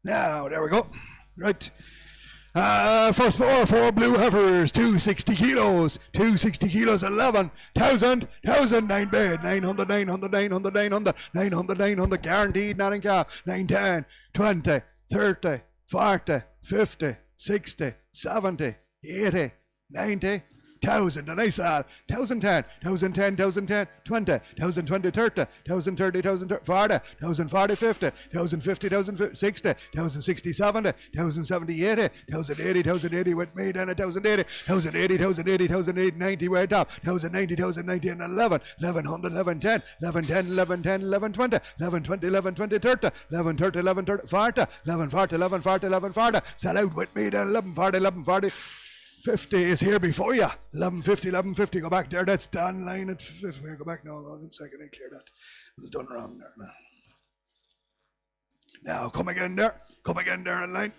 Now, there we go. Right. First four blue heifers, 260 kilos, 260 kilos, 11,000, 9 bed, 900, 900, 900, 900, 900, 900, guaranteed, not in calf, 9, 10, 20, 30, 40, 50, 60, 70, 80, 90, 1,000, and I saw 1,010, 1,010, 1,010, 20, 1,020, 30, 1,030, 1,040, 1,040, 50, 1,050, 1,060, 1,060, 70, 1,070, 80, 1,080, 1,080 with me, then 1,080, 1,080, 1,080, 1,080, 90 way top, 1,090, 1,090, and 11, 1,100, 1,110, 1,110, 1,110, 1,120, 1,120, 1,120, 30, 1,130, 1,130, 40, 1140, 1140, 1140, sell out with me, then 1140, 1140. 50 is here before you. 1150, 1150. Go back there. That's done line at 50. Go back now. 1 second. I clear that. It was done wrong there. Now come again there. Come again there in line.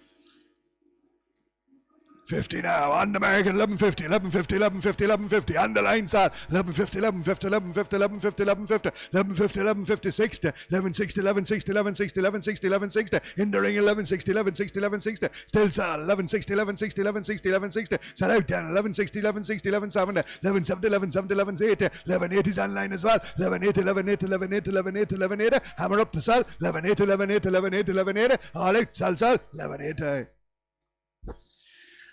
50 now, on the market, 1150, 1150, 1150, 1150, on the line side, 1150, 1150, 1150, 1150, 1150, 1150, 1150, 60, 1160, 1160, 1160, 1160, 1160, in the ring, 1160, 1160, 1160, still sell, 1160, 1160, 1160, 1160, sell out then, 1160, 1160, 1170, 1170, 1170, 1180, 1180 is online as well, 1180, 1180, 1180, 1180, 1180, hammer up the sell, 1180, 1180, 1180, 1180, all out, sell, 1180.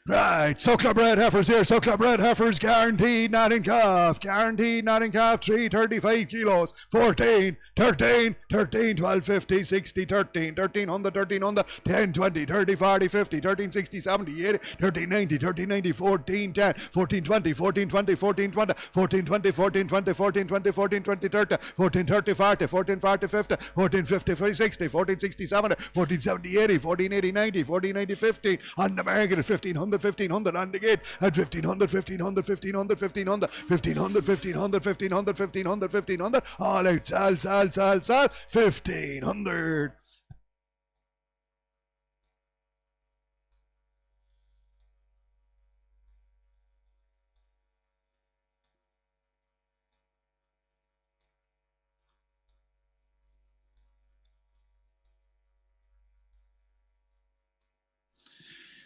Right, Suckler bred heifers here. Suckler bred heifers, guaranteed not in calf. Guaranteed not in calf. 335 kilos. 14, 13, 13, 12, 50, 60, 13, 1300, 1300, 10, 20, 30, 40, 50, 13, 60, 70, 80, 13, 90, 13, 90, 14, 10, 14, 20, 14, 20, 14, 20, 14, 20, 14, 20, 14, 20, 14, 20, 30, 14, 30, 40, 14, 40, 50, 14, 50, 60, 14, 60, 70, 14, 70, 80, 14, 80, 90, 14, 90, 50, on the market at 1500, 1500 on the gate at 1500, 1500, 1500, 1500, 1500, 1500, 1500, 1500, 1500, all out, sell, 1500.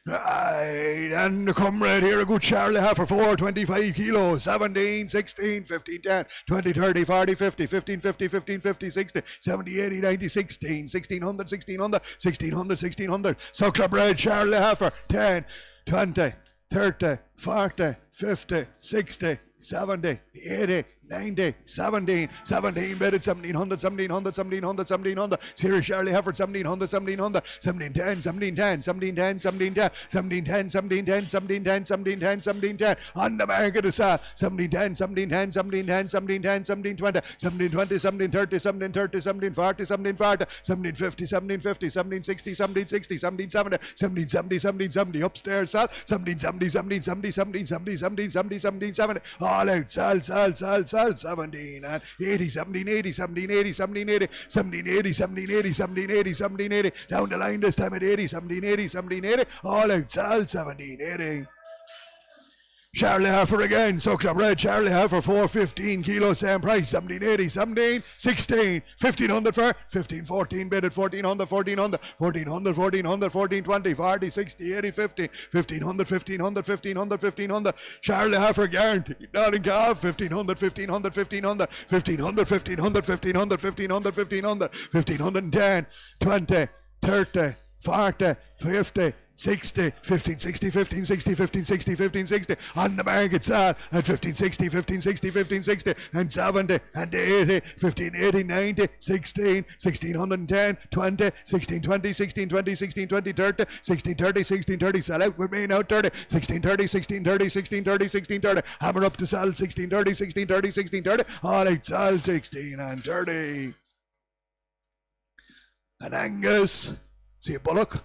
Right, and the comrade here, a good Charlie Heifer, 425 kilos, 17, 16, 15, 10, 20, 30, 40, 50, 15, 50, 15, 50, 60, 70, 80, 90, 16, 1600, 1600, 1600, 1600, Suckler bred Charlie Heifer, 10, 20, 30, 40, 50, 60, 70, 80, 90, 17, 17 bid at 1700, 1700, 1700, 1700, Serious Charlie Heifer, 1700, 1700, 1710, 1710, 1710, 1710, 1710, 1710, 1710, 1710, 1710, on the market to sell, 1710, 1710, 1710, 1710, 1720, 1720, 1730, 1730, 1740, 1740, 1750, 1750, 1760, 1760, 1770, 1770, 1770, upstairs sell, 1770, 1770, 1770, 1770, 1770, all out, sell, 17 and 80, 17, 80, 17, 80, 17, 80, 17, 80, 17, 80, 17, 80, 17, 80, down the line this time at 80, 17, 80, 17, 80, all out, sell, 17, 80. Charlie Heifer again, Suckler bred Charlie Heifer, 415 kilos, same price, 1780, 17, 16, 1500 for 15, 14 bid at 1400, 1400, 1400, 1400, 14, 20, 40, 60, 80, 50, 1500, 1500, 1500, 1500, Charlie Heifer guaranteed, not in calf, 1500, 1500, 1500, 1500, 1500, 1500, 1500, 1500, 1510, 20, 30, 40, 50, 60, 1560, 1560, 1560, 1560, on the market sell at 1560, 1560, 1560, and 70, and 80, 1580, 90, 16, 1610, 20, 1620, 1620, 1620, 30, 1630, 1630, sell out with me now, 30, 1630, 1630, 1630, 1630, hammer up to sell, 1630, 1630, 1630, all out, sell, 16 and 30. And Angus, see a Bullock?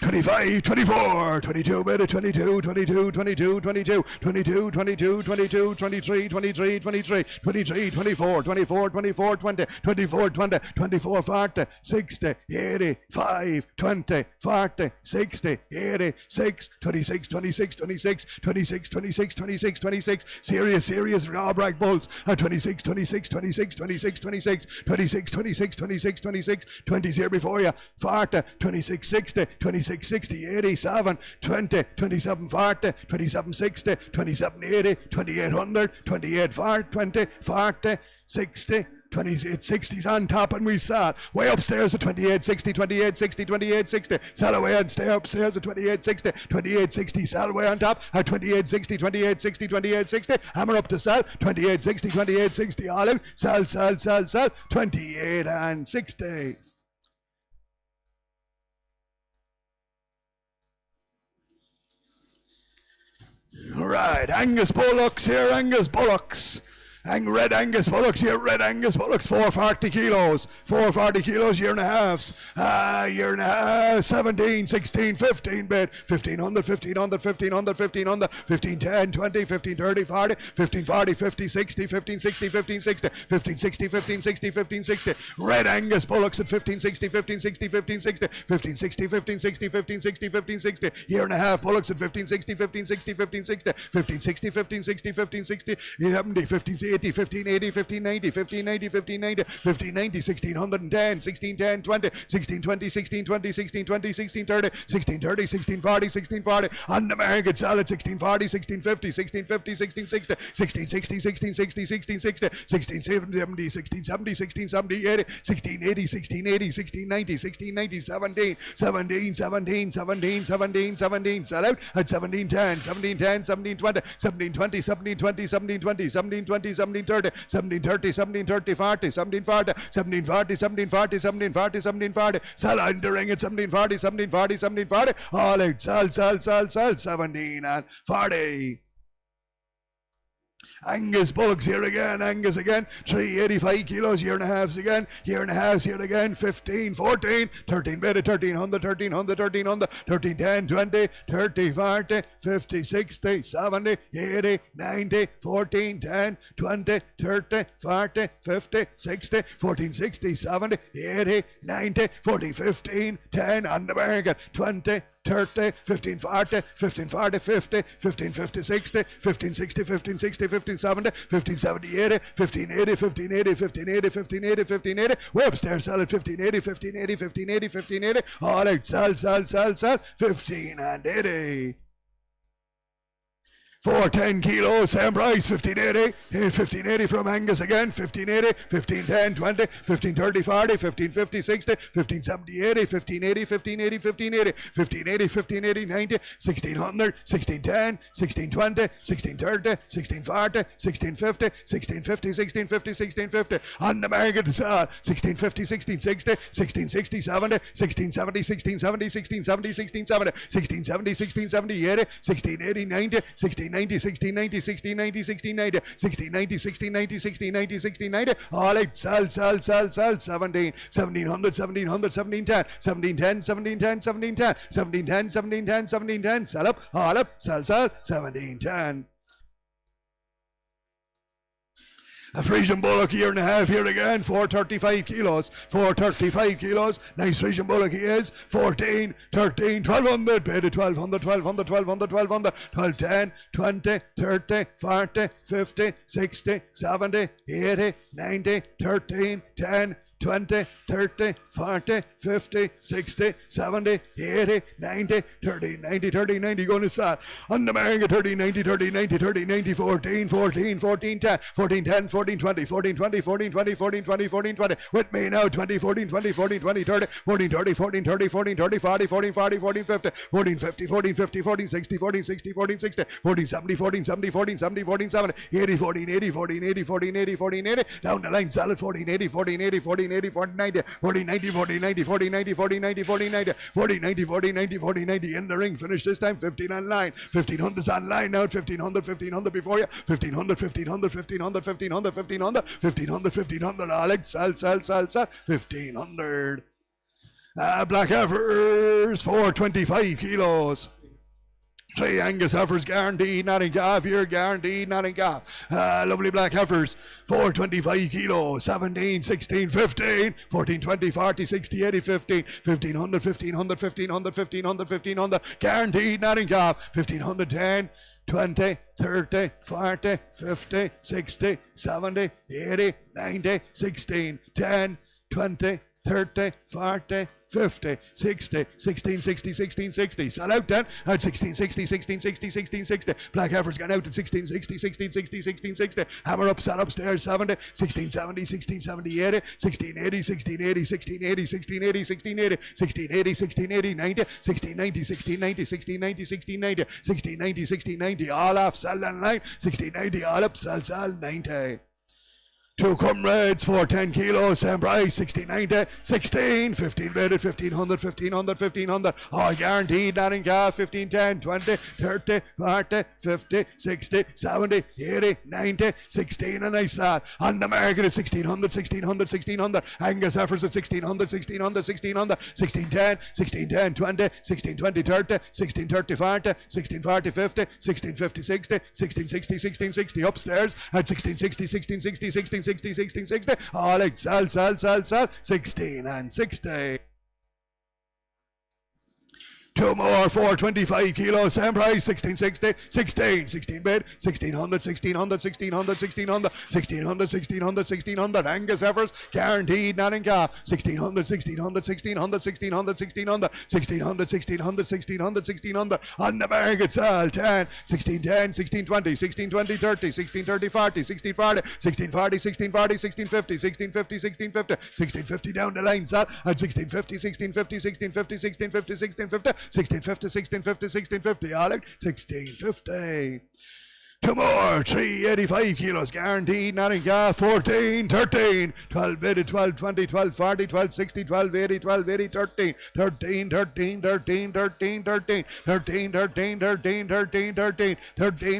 25, 24, 22, minute, 22, 22, 22, 22, 22, 22, 22, 23, 23, 23, 23, 24, 24, 24, 20, 24, 20, 24, 40, 60, 80, 5, 20, 40, 60, 80, 6, 26, 26, 26, 26, 26, 26, 26, serious raw brag bulls, 26, 26, 26, 26, 26, 26, 26, 26, 26, 20 here before you, 40, 26, 60, 26, 60, 87, 20, 27, 40, 27, 60, 27, 80, 2800, 28, 40, 20, 40, 60, 28, 60's on top, and we saw way upstairs at 28, 60, 28, 60, 28, 60. Sell away and stay upstairs at 28, 60, 28, 60. Sell away on top at 28, 60, 28, 60, 28, 60. Hammer up to sell 28, 60, 28, 60. All out. Sell 28 and 60. Right, Angus Bullocks here, Angus Bullocks. Red Angus Bullocks here, Red Angus Bullocks, 440 kilos, 440 kilos, year and a half, 17, 16, 15 bid, 1500, 1500, 1500, 1500, 15, 10, 20, 15, 30, 40, 15, 40, 50, 60, 15, 60, 15, 60, 15, 60, 15, 60, 15, 60, Red Angus Bullocks at 15, 60, 15, 60, 15, 60, 15, 60, 15, 60, 15, 60, 15, 60, year and a half, Bullocks at 15, 60, 15, 60, 15, 60, 15, 60, 15, 60, 15, 60, 70, 15, 80, 15, 80, 15, 90, 15, 90, 15, 90, 15, 90, 1610, 16, 10, 20, 16, 20, 16, 20, 16, 20, 16, 30, 16, 30, 16, 40, 16, 40, on the market, solid, 16, 40, 16, 50, 16, 50, 16, 60, 16, 60, 16, 60, 16, 60, 16, 70, 16, 70, 16, 70, 80, 16, 80, 16, 80, 16, 90, 16, 90, 17, 17, 17, 17, 17, 17, sell out at 17, 10, 17, 10, 17, 20, 17, 20, 17, 20, 17, 20, 17, 20, 17, 30, 17, 30, 17, 30, 40, 17, 40, 17, 40, 17, 40, 17, 40, 17, 40, sell under ring at 17, 40, 17, 40, 17, 40, all out, sell, 17 and 40. Angus Bullocks here again, Angus again, 385 kilos, year and a half again, year and a half here again, 15, 14, 13 bid, 1300, 1300, 1300, 13, 10, 20, 30, 40, 50, 60, 70, 80, 90, 14, 10, 20, 30, 40, 50, 60, 14, 60, 70, 80, 90, 14, 15, 10, on the market, 20, 30, 15, 40, 15, 40, 50, 15, 50, 60, 15, 60, 15, 60, 15, 70, 15, 70, 80, 15, 80, 15, 80, 15, 80, 15, 80, 15, 80, way upstairs, sell it, 15, 80, 15, 80, 15, 80, 15, 80, all out, sell, 15 and 80. 410 kilos, same price, 1580, 1580 from Angus again, 1580, 1510, 20, 1530, 40, 1550, 60, 1570, 80, 1580, 1580, 1580, 1580, 1580, 90, 1600, 1610, 1620, 1630, 1640, 1650, 1650, 1650, 1650, on the market, 1650, 1660, 1660, 70, 1670, 1670, 1670, 1670, 1670, 1670, 80, 1680, 90, 1690, 1690, 1690, 1690, 1690, 1690, 1690, 1690, all out, sell, 17, 1700, 1700, 1710, 1710, 1710, 1710, 1710, 1710, 1710, sell up, all up, sell, 1710. A Frisian Bullock, year and a half here again, 435 kilos, 435 kilos, nice Frisian Bullock he is, 14, 13, 1200, paid it 1200, 1200, 1200, 1200, 12, 10, 20, 30, 40, 50, 60, 70, 80, 90, 13, 10, 20, 30, 40, 50, 60, 70, 80, 90, 30, 90, 30, 90, going to start. On the market, 30, 90, 30, 90, 30, 90, 14, 14, 14, 10, 14, 10, 14, 20, 14, 20, 14, 20, 14, 20, 14, 20. With me now, 20, 14, 20, 14, 20, 30, 14, 30, 14, 30, 14, 30, 40, 14, 40, 14, 50, 14, 50, 14, 50, 14, 60, 14, 60, 14, 60, 14, 70, 14, 70, 14, 70, 14, 70, 80, 14, 80, 14, 80, 14, 80, 14, 80, down the line, solid 14, 80, 14, 80, 14, 80, 14, 90, 40, 90, 40, 90, 40, 90, 40, 90, 40, 90, 40, 90, 40, 90, 40, 90, in the ring, finish this time, 15 on line, 1500's on line now, 1500, 1500 before you, 1500, 1500, 1500, 1500, 1500, 1500, 1500, all out, sell, 1500. Black Heifers, 425 kilos. 3 Angus Heifers guaranteed, not in calf here, guaranteed, not in calf. Lovely black Heifers, 425 kilos, 17, 16, 15, 14, 20, 40, 60, 80, 15, 1500, 1500, 1500, 1500, 1500, guaranteed, not in calf. 1500, 10, 20, 30, 40, 50, 60, 70, 80, 90, 16, 10, 20, 30, 40, 50, 60, 16, 60, 16, 60. Sell out then at 16, 60, 16, 60, 16, 60. Black Heifer's gone out at 16, 60, 16, 60, 16, 60. Hammer up, sell upstairs, 70, 16, 70, 16, 70, 80, 16, 80, 16, 80, 16, 80, 16, 80, 16, 80, 16, 80, 16, 80, 90, 16, 90, 16, 90, 16, 90, 16, 90, 16, 90, 16, 90. All off, sell that line. 16, 90, all up, sell, 90. 2 comrades, 410 kilos, same price, 1690, 16, 15 bedded, 1500, 1500, 1500, all guaranteed, not in calf, 15, 10, 20, 30, 40, 50, 60, 70, 80, 90, 16, and I saw on the market at 1600, 1600, 1600, Angus Heifers at 1600, 1600, 1600, 1610, 1610, 20, 1620, 30, 1630, 40, 1640, 50, 1650, 60, 1660, 1660, upstairs at 1660, 1660, 1660, 1660, all right, sell, 16 and 60. 2 more, 425 kilos, same price, 1660, 16 bid, 1600, 1600, 1600, 1600, 1600, 1600, 1600, Angus Heifers, guaranteed, not in calf, 1600, 1600, 1600, 1600, 1600, 1600, 1600, 1600, 1600, on the market, sell, 10, 1610, 1620, 1620, 30, 1630, 40, 1640, 1640, 1640, 1650, 1650, 1650, 1650 down the line, sell, at 1650, 1650, 1650, 1650, 1650, 1650, 1650, 1650, all out, 1650. 2 more, 385 kilos, guaranteed, not in calf, 14, 13, 12 bidded, 12, 20, 12, 40, 12, 60, 12, 80, 12, 80, 13, 13, 13, 13, 13, 13, 13, 13, 13, 13, 13, 13,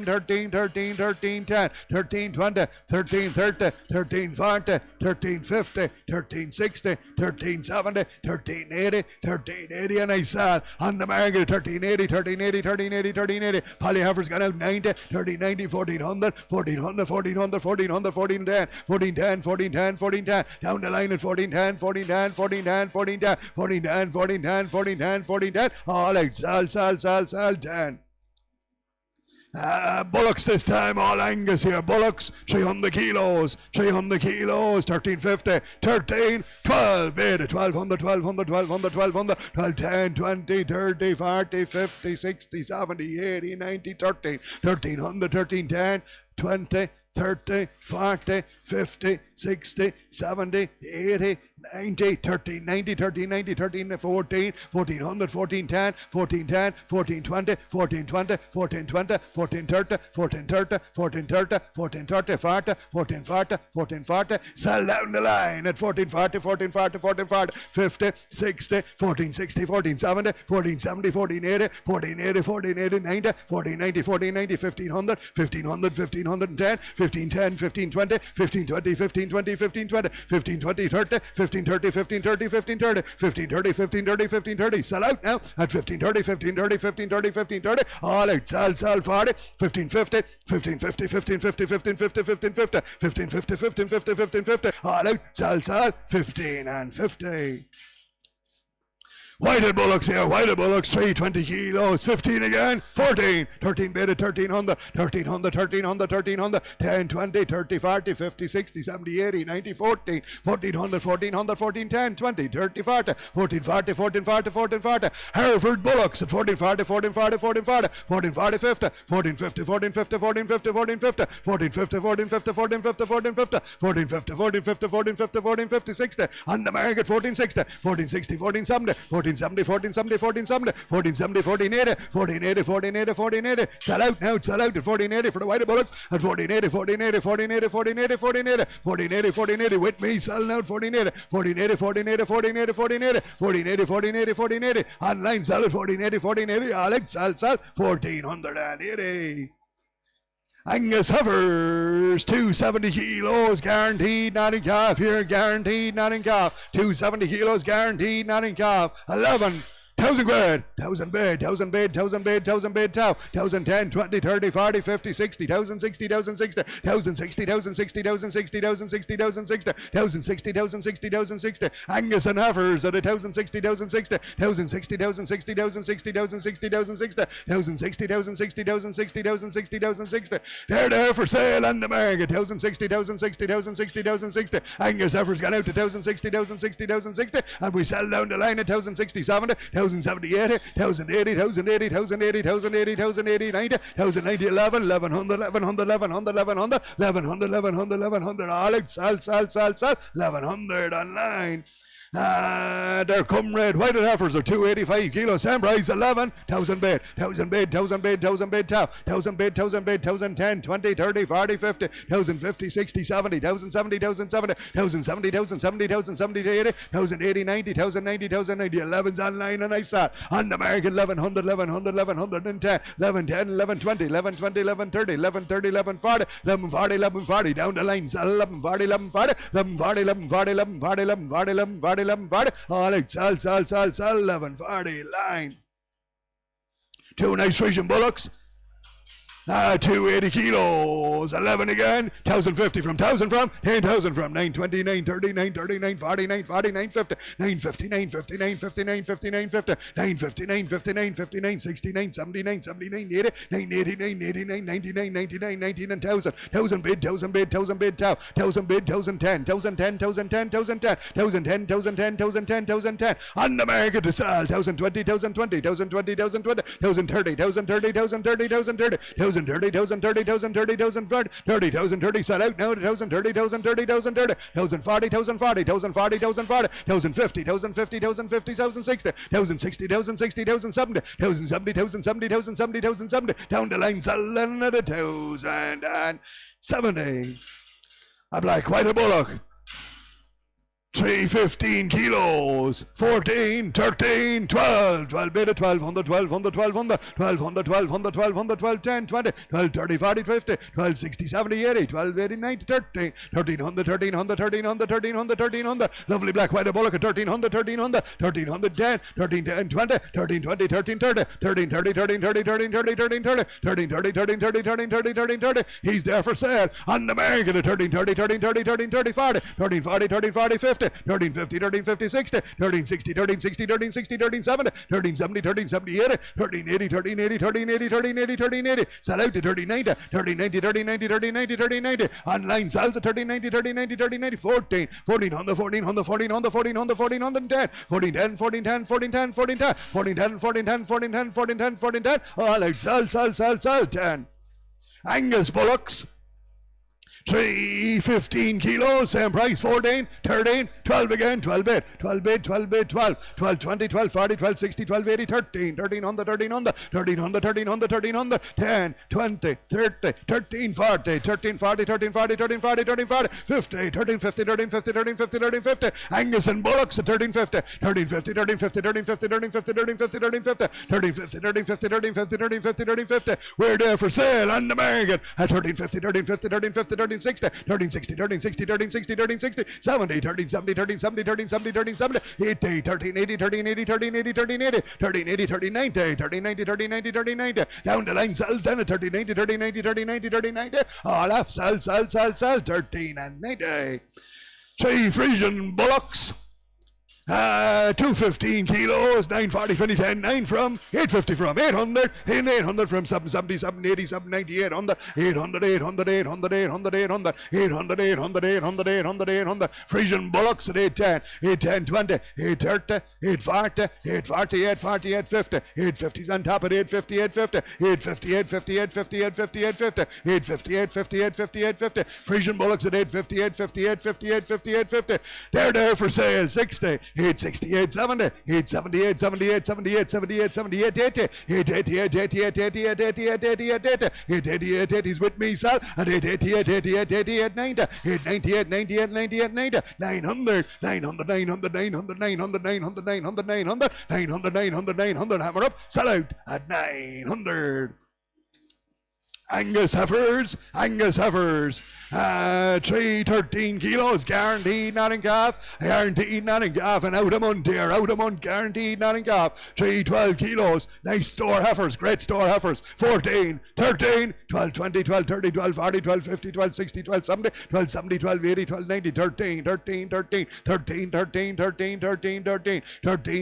13, 13, 13, 10, 13, 20, 13, 30, 13, 40, 13, 50, 13, 60, 13, 70, 13, 80, 13, 80, and I saw on the market, 13, 80, 13, 80, 13, 80, 13, 80, Polly Heifer's gone out 90, 13, 90, 1400, 1400, 1400, 1400, 1410, 1410, 1410, 1410, down the line at 1410, 1410, 1410, 1410, 1410, 1410, 1410, 1410, all out, sell, 10. Bullocks this time, all Angus here. Bullocks, 300 kilos, 1350, 13, 12, bid, 1200, 1200, 1200, 1200, 12, 10, 20, 30, 40, 50, 60, 70, 80, 90, 13, 1300, 13, 10, 20, 30, 40, 50, 60, 70, 80, 90, 13, 90, 13, 90, 13, 14, 1400, 14, 10, 14, 10, 14, 20, 14, 20, 14, 20, 14, 30, 14, 30, 14, 30, 14, 30, 40, 14, 40, 14, 40, sell down the line at 14, 40, 14, 40, 14, 40, 50, 60, 14, 60, 14, 70, 14, 70, 14, 80, 14, 80, 14, 80, 90, 14, 90, 14, 90, 1500, 1500, 1510, 15, 10, 15, 20, 15, 20, 15, 20, 15, 20, 15, 20, 30, 15, 30, 15, 30, 15, 30, 15, 30, 15, 30, 15, 30, sell out now at 15, 30, 15, 30, 15, 30, 15, 30, all out, sell, 40, 15, 50, 15, 50, 15, 50, 15, 50, 15, 50, 15, 50, 15, 50, 15, 50, all out, sell, 15 and 50. Whited Bullocks here, Whited Bullocks, 320 kilos, 15 again, 14, 13 bidded, 1300, 1300, 1300, 1300, 10, 20, 30, 40, 50, 60, 70, 80, 90, 14, 1400, 1400, 14, 10, 20, 30, 40, 14, 40, 14, 40, 14, 40, Hereford Bullocks at 14, 40, 14, 40, 14, 40, 14, 40, 50, 14, 50, 14, 50, 14, 50, 14, 50, 14, 50, 14, 50, 14, 50, 14, 50, 14, 50, 14, 50, 14, 50, 14, 50, 60, on the market, 14, 60, 14, 60, 14, 70, 14, 70, 14, 70, 14, 70, 14, 70, 14, 80, 14, 80, 14, 80, 14, 80, sell out now, sell out at 14, 80 for the White Bullocks, at 14, 80, 14, 80, 14, 80, 14, 80, 14, 80, 14, 80, 14, 80, with me, sell now at 14, 80, 14, 80, 14, 80, 14, 80, 14, 80, 14, 80, 14, 80, 14, 80, online sell at 14, 80, 14, 80, all out, sell, 1480. Angus Heifers, 270 kilos, guaranteed, not in calf. Here, guaranteed, not in calf. 270 kilos, guaranteed, not in calf. 11,000 quid, 1,000 bid, 1,000 bid, 1,000 bid, 1,000 bid, 1,000, 10, 20, 30, 40, 50, 60, 1,000, 60, 1,000, 60, 1,000, 60, 1,000, 60, 1,000, 60, 1,000, 60, 1,000, 60, 1,000, 60, 1,000, 60, 1,000, 60. Angus and Heifers at 1,000, 60, 1,000, 60, 1,000, 60, 1,000, 60, 1,000, 60, 1,000, 60, 1,000, 60, 1,000, 60, 1,000, 60, 1,000, 60, 1,000, 60, 1,000, 60. They're there for sale on the market. 1,000, 60, 1,000, 60, 1,000, 60, 1,000, 60. Angus Heifers gone out to 1,000, 60, 1,000, 60, 1,000, 60, and we sell down the line at 1,000, 60, 70, 1,000, 70, 80, 1,000, 80, 1,000, 80, 1,000, 80, 1,000, 80, 1,000, 80, 90, 1,000, 90, 11, 1,100, 1,100, 1,100, 1,100, 1,100, 1,100, 1,100, all out, sell, 1,100 online. Their comrade white Heifers are 285 kilos, same price, 11,000 bid, 1,000 bid, 1,000 bid, 1,000 bid, 1,000 bid, 1,000 bid, 1,000, 10, 20, 30, 40, 50, 1,000, 50, 60, 70, 1,000, 70, 1,000, 70, 1,000, 70, 1,000, 70, 1,000, 70, 80, 1,000, 80, 90, 1,000, 90, 1,000, 90, 11's online and I saw on the market, 1,100, 1,100, 1,110, 11, 11, 20, 11, 20, 11, 30, 11, 30, 11, 40, 11, 40, 11, 40, down the line, 11, 40, 11, 40, 11, 40, 11, 40, 11, 40, 11, 40, 11, 40, 11, 40, all out, sell, 1140 line. Two nice Frisian Bullocks. 280 kilos, 11 again, 1,050 from 1,000 from, 10,000 from, 920, 930, 939, 40, 940, 950, 950, 950, 950, 950, 950, 950, 950, 959, 69, 79, 79, 80, 980, 989, 99, 99, 19, and 1,000, 1,000 bid, 1,000 bid, 1,000 bid, 1,000 bid, 1,010, 1,010, 1,010, 1,010, 1,010, 1,010, 1,010, 1,010, on the market to sell, 1,020, 1,020, 1,020, 1,020, 1,030, 1,030, 1,030, 1,030, 1,030, 1,030, 1,030, 1,030, 30,000, 30, sell out now, 1,030, 1,030, 1,030, 1,040, 1,040, 1,040, 1,040, 1,050, 1,050, 1,050, 1,060, 1,060, 1,060, 1,070, 1,070, 1,070, 1,070, 1,070, down the line, selling at 1,070. A black white Bullock. 315 kilos, 14, 13, 12, 12 bid at 1,200, 1,200, 1,200, 1,200, 1,200, 1,200, 12, 10, 20, 12, 30, 40, 50, 12, 60, 70, 80, 12, 80, 90, 13, 1,300, 1,300, 1,300, 1,300, 1,300, lovely black white Bullock at 1,300, 1,300, 1,300, 10, 13, 10, 20, 13, 20, 13, 30, 13, 30, 13, 30, 13, 30, 13, 30, 13, 30, 13, 30, 13, 30, 13, 30, he's there for sale on the market at 13, 30, 13, 30, 13, 30, 40, 13, 40, 13, 40, 50, 13, 50, 13, 50, 60, 13, 60, 13, 60, 13, 60, 13, 70, 13, 70, 13, 70, 80, 13, 80, 13, 80, 13, 80, 13, 80, 13, 80, sell out to 13, 90, 13, 90, 13, 90, 13, 90, 13, 90, online sells at 13, 90, 13, 90, 13, 90, 14, 14 on the 14 on the 14 on the 14 on the 14 on the 10, 14, 10, 14, 10, 14, 10, 14, 10, 14, 10, 14, 10, 14, 10, 14, 10, 14, 10, all out, sell, 10. Angus Bullocks. 315 kilos, same price, 14, 13, 12 again, 12 bid, 12 bid, 12 bid, 12, 12, 20, 12, 40, 12, 60, 12, 80, 13, 13 on the 13 on the 13 on the 13 on the 13 on the 10, 20, 30, 13, 40, 13, 40, 13, 40, 13, 40, 13, 40, 50, 13, 50, 13, 50, 13, 50, 13, 50, Angus and Bullocks at 13, 50, 13, 50, 13, 50, 13, 50, 13, 50, 13, 50, 13, 50, 13, 50, 13, 50, 13, 50, 13, 50, 13, 50, we're there for sale on the market at 13, 50, 13, 50, 13, 50, 13, 60, 13, 60, 13, 60, 13, 60, 13, 60, 70, 13, 70, 13, 70, 13, 70, 13, 70, 80, 13, 80, 13, 80, 13, 80, 13, 80, 13, 80, 13, 90, 13, 90, 13, 90, 13, 90, down the line, sells down at 13, 90, 13, 90, 13, 90, 13, 90, all off, sell, 13 and 90. 3 Frisian Bullocks. 215 kilos, 940, 20, 10, 9 from, 850 from, 800, 800 from, 770, 780, 790, 800, 800, 800, 800, 800, 800, 800, 800, 800, 800, 800, Frisian Bullocks at 810, 810, 20, 830, 840, 840, 840, 850, 850's on top at 850, 850, 850, 850, 850, 850, 850, 850, 850, 850, 850, Frisian Bullocks at 850, 850, 850, 850, 850, they're there for sale, 60, 860, 870, 870, 878, 78, 78, 78, 80, 888, 88, 88, 88, 88, 88, 80's with me, sir, at 888, 88, 88, 90, 898, 98, 98, 90, 900, 900, 900, 900, 900, 900, 900, 900, 900, 900, 900, hammer up, sell out at 900. Angus Heifers, Angus Heifers. 313 kilos, guaranteed, not in calf, guaranteed, not in calf, and out a month here, out a month, guaranteed, not in calf. 312 kilos, nice store heifers, great store heifers. 14, 13, 12, 20, 12, 30, 12, 40, 12, 50, 12, 60, 12, 70, 12, 70, 12, 80, 12, 90, 13, 13, 13, 13, 13, 13, 13, 13, 13,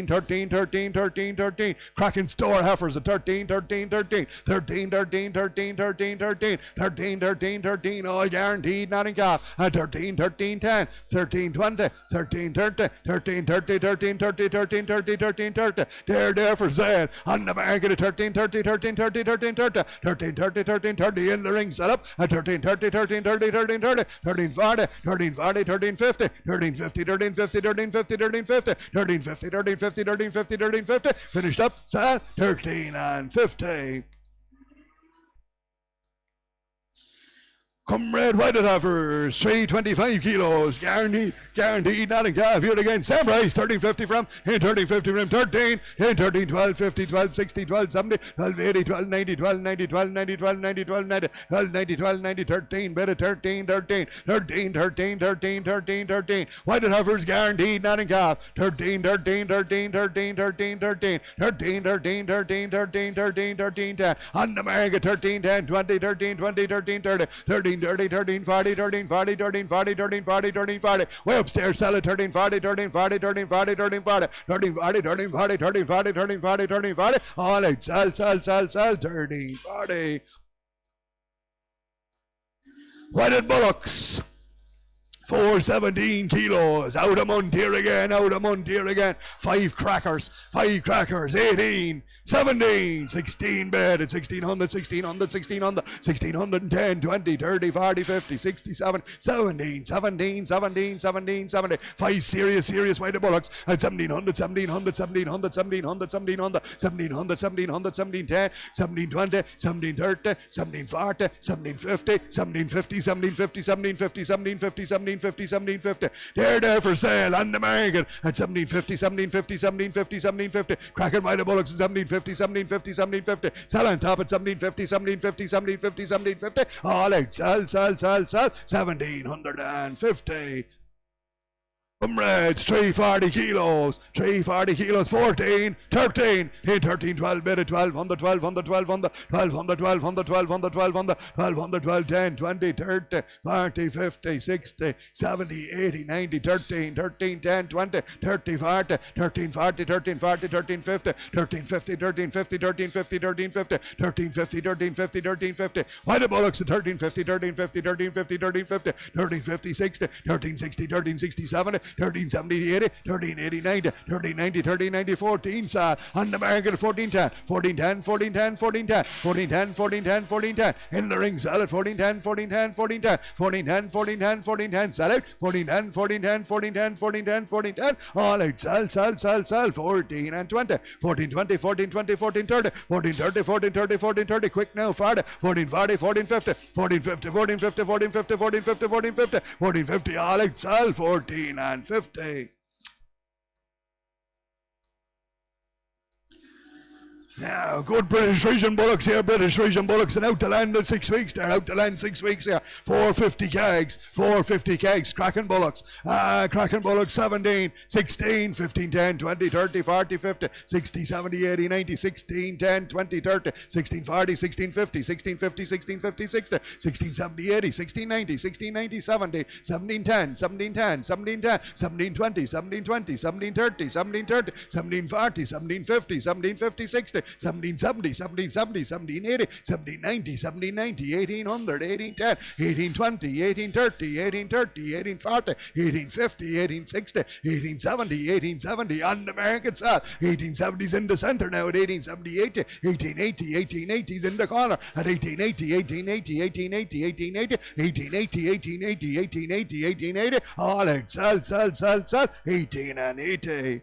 13, 13, 13, 13, cracking store heifers at 13, 13, 13, 13, 13, 13, 13, 13, 13, 13, 13, all guaranteed, not in calf, at 13, 13, 10, 13, 20, 13, 30, 13, 30, 13, 30, 13, 30, 13, 30, there for sale, on the market at 13, 30, 13, 30, 13, 30, 13, 30, 13, 30, in the ring set up at 13, 30, 13, 30, 13, 30, 13, 40, 13, 40, 13, 50, 13, 50, 13, 50, 13, 50, 13, 50, 13, 50, 13, 50, 13, 50, 13, 50, finished up, sell, 13 and 50. Comrade Whited Heifers, 325 kilos, guaranteed, not in calf. Here again, same price, 13.50 from, 13.50 from 13, 13, 12, 50, 12, 60, 12, 70, 12, 80, 12, 90, 12, 90, 12, 90, 12, 90, 12, 90, 12, 90, 12, 90, 13, better 13, 13, 13, 13, 13, 13, 13. Whited Heifers, guaranteed, not in calf. 13, 13, 13, 13, 13, 13, 13, 13, 13, 13, 13, 13, 10. On the market, 13, 10, 20, 13, 20, 13, 30, 13, 30, 13, 40, 13, 40, 13, 40, 13, 40, 13, 40. Way upstairs, sell it, 13, 40, 13, 40, 13, 40, 13, 40, 13, 40, 13, 40, 13, 40, 13, 40, 13, 40. All out, sell, 13, 40. Whited Bullocks. 417 kilos, out a month here again, out a month here again. 5 crackers, 18, 17, 16 bed at 1600, 1600, 1600, 1610, 20, 30, 40, 50, 67, 17, 17, 17, 17, 17. 5 serious Whited Bullocks at 1700, 1700, 1700, 1700, 1700, 1700, 1700, 1710, 1720, 1730, 1740, 1750, 1750, 1750, 1750, 1750, 1750, 1750. There for sale on the market at 1750, 1750, 1750, 1750. Cracking Whited Bullocks at 1750, 1750, 1750. Sell on top at 1750, 1750, 1750, 1750. All out, sell, 1750. Comrades, 340 kilos, 340 kilos, 14, 13, 13, 12, bid at 1200, 1200, 1200, 1200, 1200, 1200, 1200, 1200, 12, 10, 20, 30, 40, 50, 60, 70, 80, 90, 13, 13, 10, 20, 30, 40, 13, 40, 13, 40, 13, 50, 13, 50, 13, 50, 13, 50, 13, 50, 13, 50, 13, 50, 13, 50. Whited Bullocks at 13, 50, 13, 50, 13, 50, 13, 50, 13, 50, 60, 13, 60, 13, 60, 70, 13, 70, 80, 13, 80, 90, 13, 90, 13, 90, 14, sir. On the market, 14, 10, 14, 10, 14, 10, 14, 10, 14, 10, 14, 10, 14, 10. In the ring, sell it, 14, 10, 14, 10, 14, 10, 14, 10, 14, 10, 14, 10, sell it, 14, 10, 14, 10, 14, 10, 14, 10, 14, 10. All out, sell, 14 and 20, 14, 20, 14, 20, 14, 30, 14, 30, 14, 30, 14, 30. Quick now, 40, 14, 40, 14, 50, 14, 50, 14, 50, 14, 50, 14, 50, 14, 50, 14, 50. All out, sell, 14 and 50. Now, good British Frisian Bullocks here, British Frisian Bullocks, and out to land in 6 weeks. They're out to land 6 weeks here. 450 kegs, cracking Bullocks. Cracking Bullocks, 17, 16, 15, 10, 20, 30, 40, 50, 60, 70, 80, 90, 16, 10, 20, 30, 16, 40, 16, 50, 16, 50, 16, 50, 60, 16, 70, 80, 16, 90, 16, 90, 70, 17, 10, 17, 10, 17, 10, 17, 20, 17, 20, 17, 30, 17, 30, 17, 40, 17, 50, 17, 50, 60, 1770, 1770, 1780, 1790, 1790, 1800, 1810, 1820, 1830, 1830, 1840, 1850, 1860, 1870, 1870 on the American side. 1870's in the center now at 1870, 1880, 1880's in the corner at 1880, 1880, 1880, 1880, 1880, 1880, 1880, 1880. All out, sell, 18 and 80.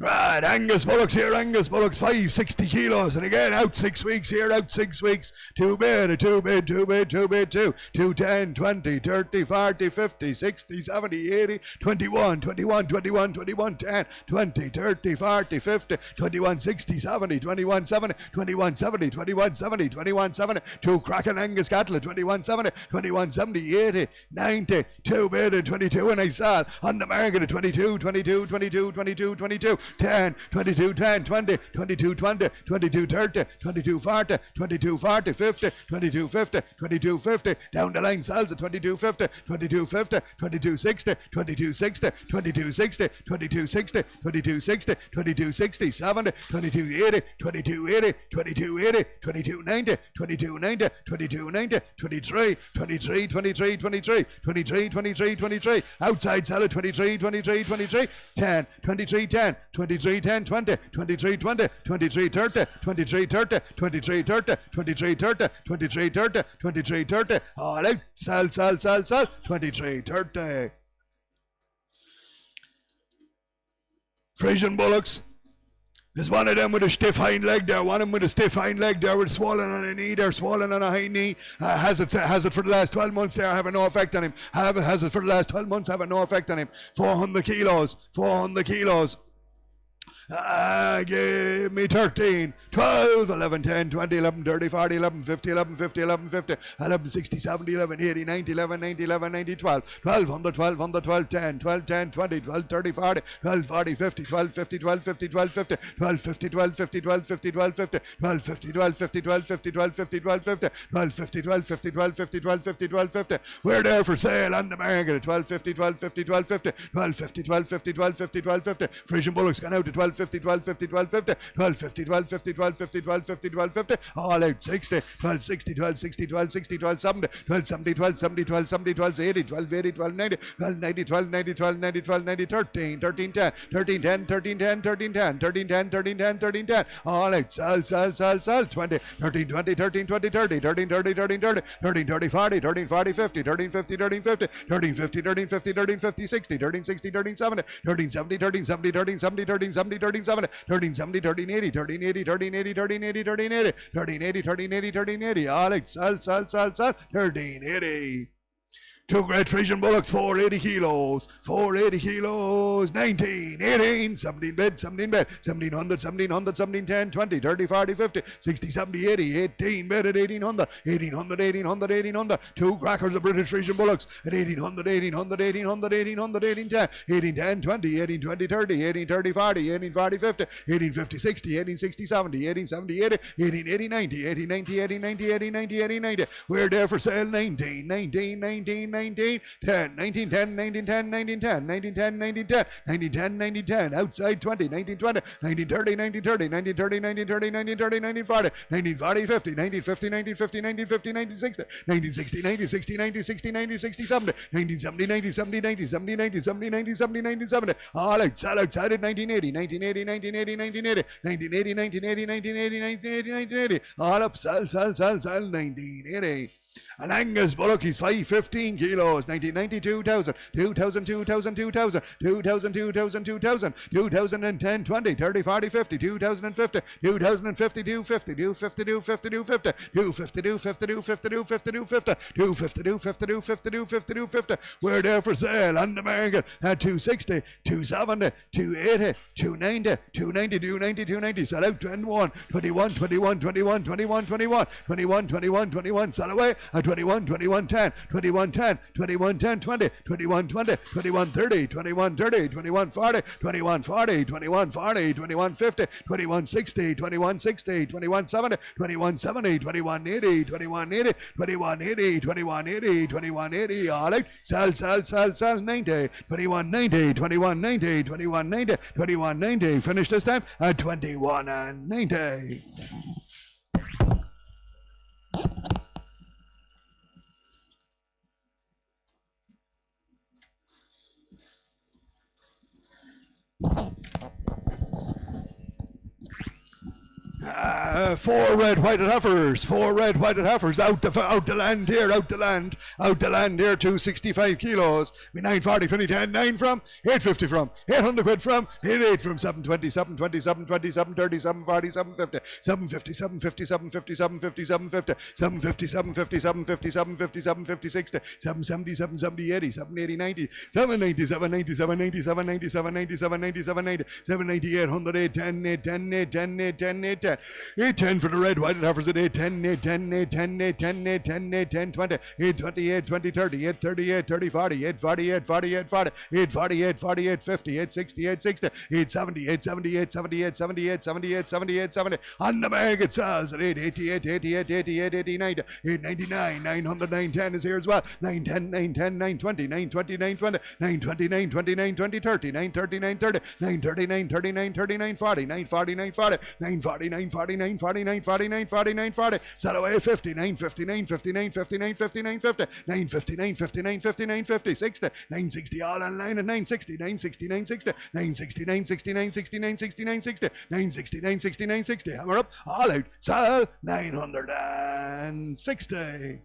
Right, Angus Bullocks here, Angus Bullocks, 560 kilos, and again, out 6 weeks here, out 6 weeks, too big, 210, 20, 30, 40, 50, 60, 70, 80, 21, 21, 21, 21, 10, 20, 30, 40, 50, 21, 60, 70, 21, 70, 21, 70, 21, 70, 21, 70, two cracking Angus cattle, 21, 70, 21, 70, 80, 90, too big, 22, and I saw on the market, 22, 22, 22, 22, 22, 10, 22, 10, 20, 22, 20, 22, 30, 22, 40, 22, 40, 50, 22, 50, 22, 50, down the line sells at 22, 50, 22, 50, 22, 60, 22, 60, 22, 60, 22, 60, 22, 60, 22, 60, 70, 22, 80, 22, 80, 22, 80, 22, 90, 22, 90, 22, 90, 23, 23, 23, 23, 23, 23, 23, outside sell at 23, 23, 23, 10, 23, 10, 23, 10, 20, 23, 20, 23, 30, 23, 30, 23, 30, 23, 30, 23, 30, 23, 30, all out, sell, 23, 30. Frisian Bullocks. There's one of them with a stiff hind leg there, one of them with a stiff hind leg there, with swollen on a knee there, swollen on a hind knee. Has it for the last 12 months there, having no effect on him. Has it for the last 12 months, having no effect on him. 400 kilos, 400 kilos. Give me 13, 12, 11, 10, 20, 11, 30, 40, 11, 50, 11, 50, 11, 50, 11, 60, 70, 11, 80, 90, 11, 90, 11, 90, 12, 12, 100, 12, 100, 12, 10, 12, 10, 20, 12, 30, 40, 12, 40, 50, 12, 50, 12, 50, 12, 50, 12, 50, 12, 50, 12, 50, 12, 50, 12, 50, 12, 50, 12, 50, 12, 50, 12, 50, 12, 50, 12, 50, 12, 50, 12, 50, 12, 50. We're there for sale on the market at 12, 50, 12, 50, 12, 50, 12, 50, 12, 50, 12, 50, 12, 50. Frisian Bullocks gone out to 12, 50, 12, 50, 12, 50, 12, 50, 12, 50, 12, 50, 12, 50, 12, 50, all out 60, 12, 60, 12, 60, 12, 60, 12, 70, 12, 70, 12, 70, 12, 70, 12, 80, 12, 80, 12, 90, 12, 90, 12, 90, 12, 90, 12, 90, 13, 13, 10, 13, 10, 13, 10, 13, 10, 13, 10, 13, 10, 13, 10, all out, sell, 20, 13, 20, 13, 20, 30, 13, 30, 13, 30, 13, 30, 40, 13, 40, 50, 13, 50, 13, 50, 13, 50, 13, 50, 13, 50, 60, 13, 60, 13, 70, 13, 70, 13, 70, 13, 70, 13, 70, 13, 70, 13, 70, 13, 80, 13, 80, 13, 80, 13, 80, 13, 80, 13, 80, 13, 80, 13, 80, all right, sell, 13, 80. Two great Frisian Bullocks, 480 kilos, 480 kilos, 19, 18, 17 bed, 1700, 1700, 17, 10, 20, 30, 40, 50, 60, 70, 80, 18 bed at 1800, 1800, 1800, 1800, two crackers of British Frisian Bullocks at 1800, 1800, 1800, 1800, 1810, 1810, 20, 1820, 30, 1830, 40, 1840, 50, 1850, 60, 1860, 70, 1870, 80, 1880, 90, 1890, 1890, 1890, 1890, we're there for sale, 19, 19, 19, 19, 10, 19, 10, 19, 10, 19, 10, 19, 10, 19, 10, 19, 10, 19, 10, outside 20, 19, 20, 19, 30, 19, 30, 19, 30, 19, 30, 19, 30, 19, 40, 19, 40, 50, 19, 50, 19, 50, 19, 50, 19, 60, 19, 60, 90, 60, 90, 60, 90, 60, 70, 19, 70, 90, 70, 90, 70, 90, 70, 90, 70, 90, 70, all outside at 1980, 1980, 1980, 1980, 1980, 1980, 1980, 1980, 1980, all up, sell, 1980. An Angus Bullock, he's 515 kilos, 1990, 2000, 2000, 2000, 2000, 2000, 2000, 2000, 2010, 20, 30, 40, 50, 2050, 2050, 250, 250, 250, 250, 250, 250, 250, 250, 250, 250, 250, 250, 250. We're there for sale on the market at 260, 270, 280, 290, 290, 290, 290, sell out 21, 21, 21, 21, 21, 21, 21, 21, 21, sell away at 21, 21, 10, 21, 10, 21, 10, 20, 21, 20, 21, 30, 21, 30, 21, 40, 21, 40, 21, 40, 21, 50, 21, 60, 21, 60, 21, 70, 21, 70, 21, 80, 21, 80, 21, 80, 21, 80, 21, 80, all right, sell, 90, 21, 90, 21, 90, 21, 90, 21, 90, finish this time at 21 and 90. 4 red whited heifers, 4 red whited heifers out the land here, out the land here, 265 kilos, 940, 20, 10, 9 from, 850 from, 800 quid from, 88 from, 720, 720, 720, 730, 740, 750, 750, 750, 750, 750, 750, 750, 750, 750, 750, 750, 60, 770, 770, 80, 780, 90, 790, 790, 790, 790, 790, 790, 790, 790, 800, 810, 810, 810, 810, 810, 810 for the red whited heifers at 810, 810, 810, 810, 810, 810, 20, 820, 820, 30, 830, 830, 40, 840, 840, 840, 840, 840, 850, 860, 860, 870, 870, 870, 870, 870, 870, 870, on the mag it sells at 888, 88, 88, 80, 90, 899, 900, 910 is here as well, 910, 910, 920, 920, 920, 920, 920, 920, 30, 930, 930, 930, 930, 930, 940, 940, 940, 940, 940, 940, 940, 940, 940, sell away 50, 950, 950, 950, 950, 950, 950, 950, 950, 950, 60, 960 all online at 960, 960, 960, 960, 960, 960, 960, 960, 960, 960, 960, hammer up, all out, sell 960.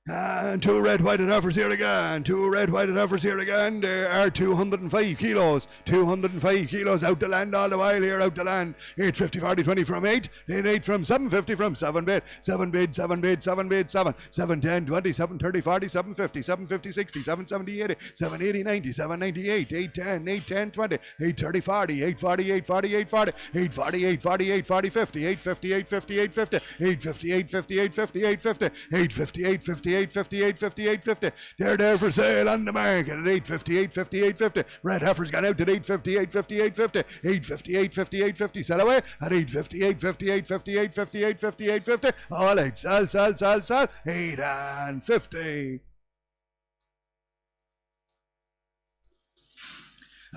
And 2 red whited heifers here again, 2 red whited heifers here again, they are 205 kilos, 205 kilos out the land all the while here, out the land, 850, 40, 20 from 8, then 8 from 750 from 7 bid, 7 bid, 7 bid, 7 bid, 7, 7, 10, 20, 7, 30, 40, 750, 750, 60, 770, 80, 780, 90, 798, 810, 810, 20, 830, 40, 840, 840, 840, 840, 840, 840, 50, 850, 850, 850, 850, 850, 850, 850, 850, 850, 850, 850, 850. They're there for sale on the market at 850, 850, 850. Red heifer's gone out at 850, 850, 850, 850, 850, 850. Sell away at 850, 850, 850, 850, 850, 850. All out, sell, 8 and 50.